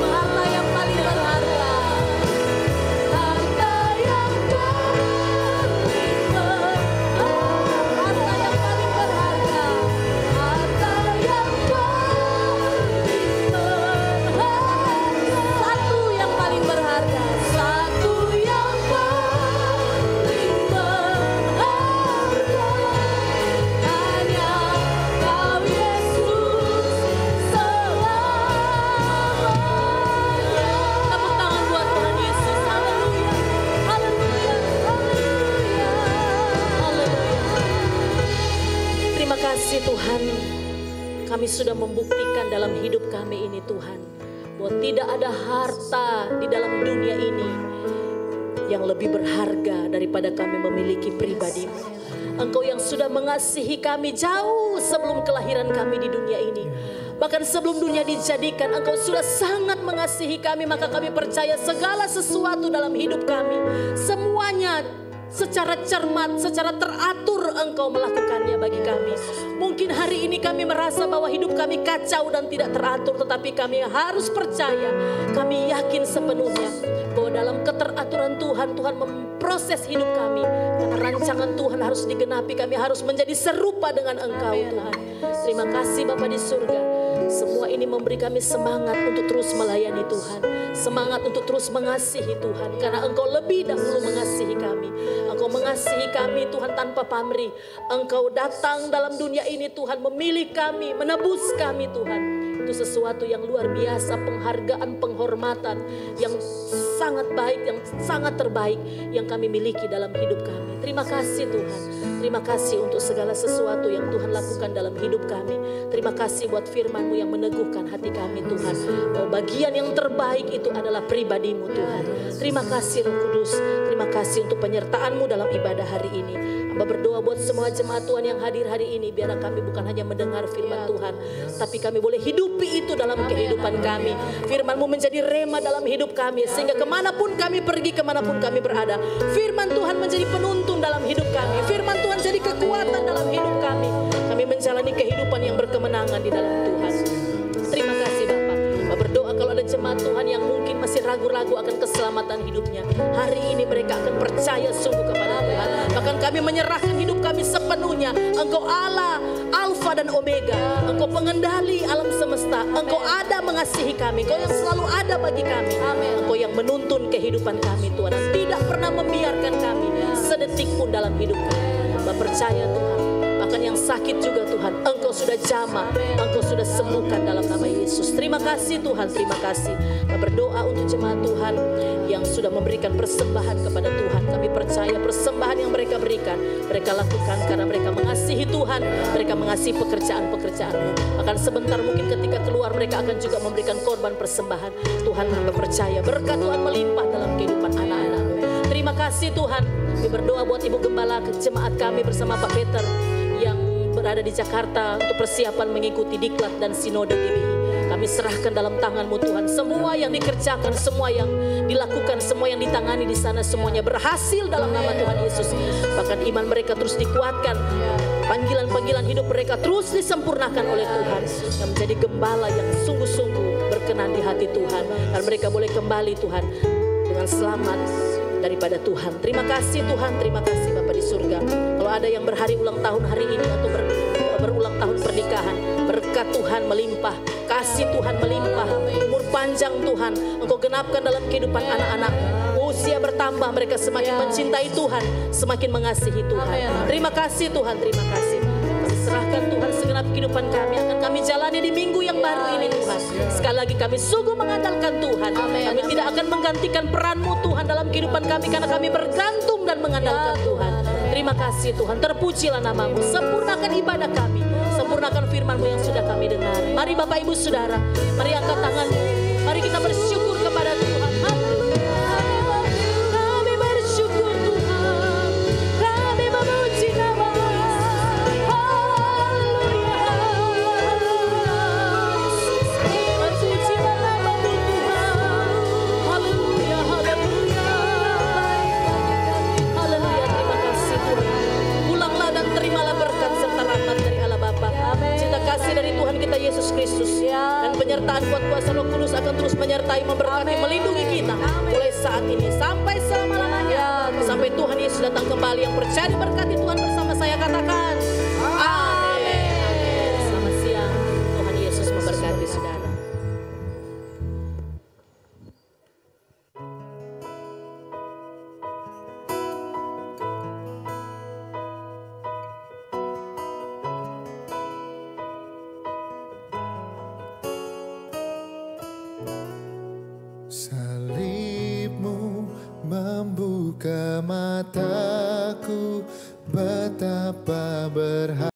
Harta yang paling berharga hanya Kau Yesus selama. Harta yang paling berharga, harta yang paling berharga, harta yang paling berharga, harta yang paling berharga, satu yang paling berharga hanya Kau Yesus selamanya. Tepuk tangan buat Tuhan Yesus. Haleluya. Haleluya, haleluya. Terima kasih Tuhan. Kami sudah membuktikan dalam hidup kami ini Tuhan, bahwa tidak ada harta di dalam dunia ini yang lebih berharga daripada kami memiliki pribadi-Mu. Engkau yang sudah mengasihi kami jauh sebelum kelahiran kami di dunia ini. Bahkan sebelum dunia dijadikan, Engkau sudah sangat mengasihi kami. Maka kami percaya segala sesuatu dalam hidup kami, semuanya secara cermat, secara teratur Engkau melakukannya bagi kami. Mungkin hari ini kami merasa bahwa hidup kami kacau dan tidak teratur, tetapi kami harus percaya, kami yakin sepenuhnya bahwa dalam keteraturan Tuhan, Tuhan memproses hidup kami. Karena rancangan Tuhan harus digenapi, kami harus menjadi serupa dengan Engkau Tuhan. Terima kasih Bapa di surga. Semua ini memberi kami semangat untuk terus melayani Tuhan. Semangat untuk terus mengasihi Tuhan. Karena Engkau lebih dahulu mengasihi kami. Engkau mengasihi kami Tuhan tanpa pamrih. Engkau datang dalam dunia ini Tuhan, memilih kami, menebus kami Tuhan. Itu sesuatu yang luar biasa, penghargaan, penghormatan yang sangat baik, yang sangat terbaik yang kami miliki dalam hidup kami. Terima kasih Tuhan. Terima kasih untuk segala sesuatu yang Tuhan lakukan dalam hidup kami. Terima kasih buat firman-Mu yang meneguhkan hati kami Tuhan. Bahwa bagian yang terbaik itu adalah pribadi-Mu Tuhan. Terima kasih Roh Kudus. Terima kasih untuk penyertaan-Mu dalam ibadah hari ini. Hamba berdoa buat semua jemaat Tuhan yang hadir hari ini. Biar kami bukan hanya mendengar firman Tuhan, tapi kami boleh hidupi itu dalam kehidupan kami. Firman-Mu menjadi rema dalam hidup kami. Sehingga kemanapun kami pergi, kemanapun kami berada, firman Tuhan menjadi penuntun dalam hidup kami. Firman Tuhan jadi kekuatan dalam hidup kami. Kami menjalani kehidupan yang berkemenangan di dalam Tuhan. Terima kasih Bapak. Bapak berdoa kalau ada jemaat Tuhan yang mungkin masih ragu-ragu akan keselamatan hidupnya, hari ini mereka akan percaya sungguh kepada Tuhan. Bahkan kami menyerahkan hidup kami sepenuhnya. Engkau Allah, Alfa dan Omega. Engkau pengendali alam semesta. Engkau ada mengasihi kami. Engkau yang selalu ada bagi kami. Engkau yang menuntun kehidupan kami Tuhan. Dan tidak pernah membiarkan kami sedetik pun dalam hidup kami. Bapak percaya Tuhan. Bahkan yang sakit juga Tuhan, Engkau sudah jamah, Engkau sudah sembuhkan dalam nama Yesus. Terima kasih Tuhan, terima kasih. Kami berdoa untuk jemaat Tuhan yang sudah memberikan persembahan kepada Tuhan. Kami percaya persembahan yang mereka berikan berikan, mereka lakukan karena mereka mengasihi Tuhan, mereka mengasihi pekerjaan-pekerjaanmu. Akan sebentar mungkin ketika keluar mereka akan juga memberikan korban persembahan. Tuhan, hamba percaya berkat Tuhan melimpah dalam kehidupan anak-anak-Mu. Terima kasih Tuhan. Kami berdoa buat Ibu Gembala jemaat kami bersama Pak Peter yang berada di Jakarta untuk persiapan mengikuti diklat dan sinode GBI. Kami serahkan dalam tangan-Mu Tuhan. Semua yang dikerjakan, semua yang dilakukan, semua yang ditangani di sana, semuanya berhasil dalam nama Tuhan Yesus. Bahkan iman mereka terus dikuatkan. Panggilan-panggilan hidup mereka terus disempurnakan oleh Tuhan. Yang menjadi gembala yang sungguh-sungguh berkenan di hati Tuhan. Dan mereka boleh kembali Tuhan dengan selamat daripada Tuhan. Terima kasih Tuhan, terima kasih Bapa di surga. Kalau ada yang berhari ulang tahun hari ini atau berulang tahun pernikahan, berkat Tuhan melimpah, kasih Tuhan melimpah, umur panjang Tuhan Engkau genapkan dalam kehidupan anak-anak. Usia bertambah, mereka semakin mencintai Tuhan, semakin mengasihi Tuhan. Terima kasih Tuhan, terima kasih. Kami serahkan Tuhan segenap kehidupan kami, akan kami jalani di minggu yang baru ini Tuhan. Sekali lagi kami sungguh mengandalkan Tuhan. Kami tidak akan menggantikan peran-Mu Tuhan dalam kehidupan kami, karena kami bergantung dan mengandalkan Tuhan. Terima kasih Tuhan, terpujilah nama-Mu. Sempurnakan ibadah kami, sempurnakan firman-Mu yang sudah kami dengar. Mari Bapak Ibu Saudara, mari angkat tangan-Mu. Mari kita bersyukur kepada Tuhan. Kami bersyukur Tuhan, kami memuji nama-Mu. Haleluya, terpujilah nama-Mu Tuhan. Haleluya, haleluya. Haleluya, terima kasih Tuhan. Pulanglah dan terimalah berkat serta rahmat dari Allah Bapa, cinta kasih dari Tuhan kita Yesus Kristus, dan penyertaan kuat kuasa Roh Kudus akan terus menyertai, memberkati, melindungi kita mulai saat ini sampai selama-lamanya, sampai Tuhan Yesus datang kembali. Yang percaya diberkati Tuhan bersama saya katakan amin. Selamat siang, Tuhan Yesus memberkati saudara. Salibmu membuka mataku, betapa berharga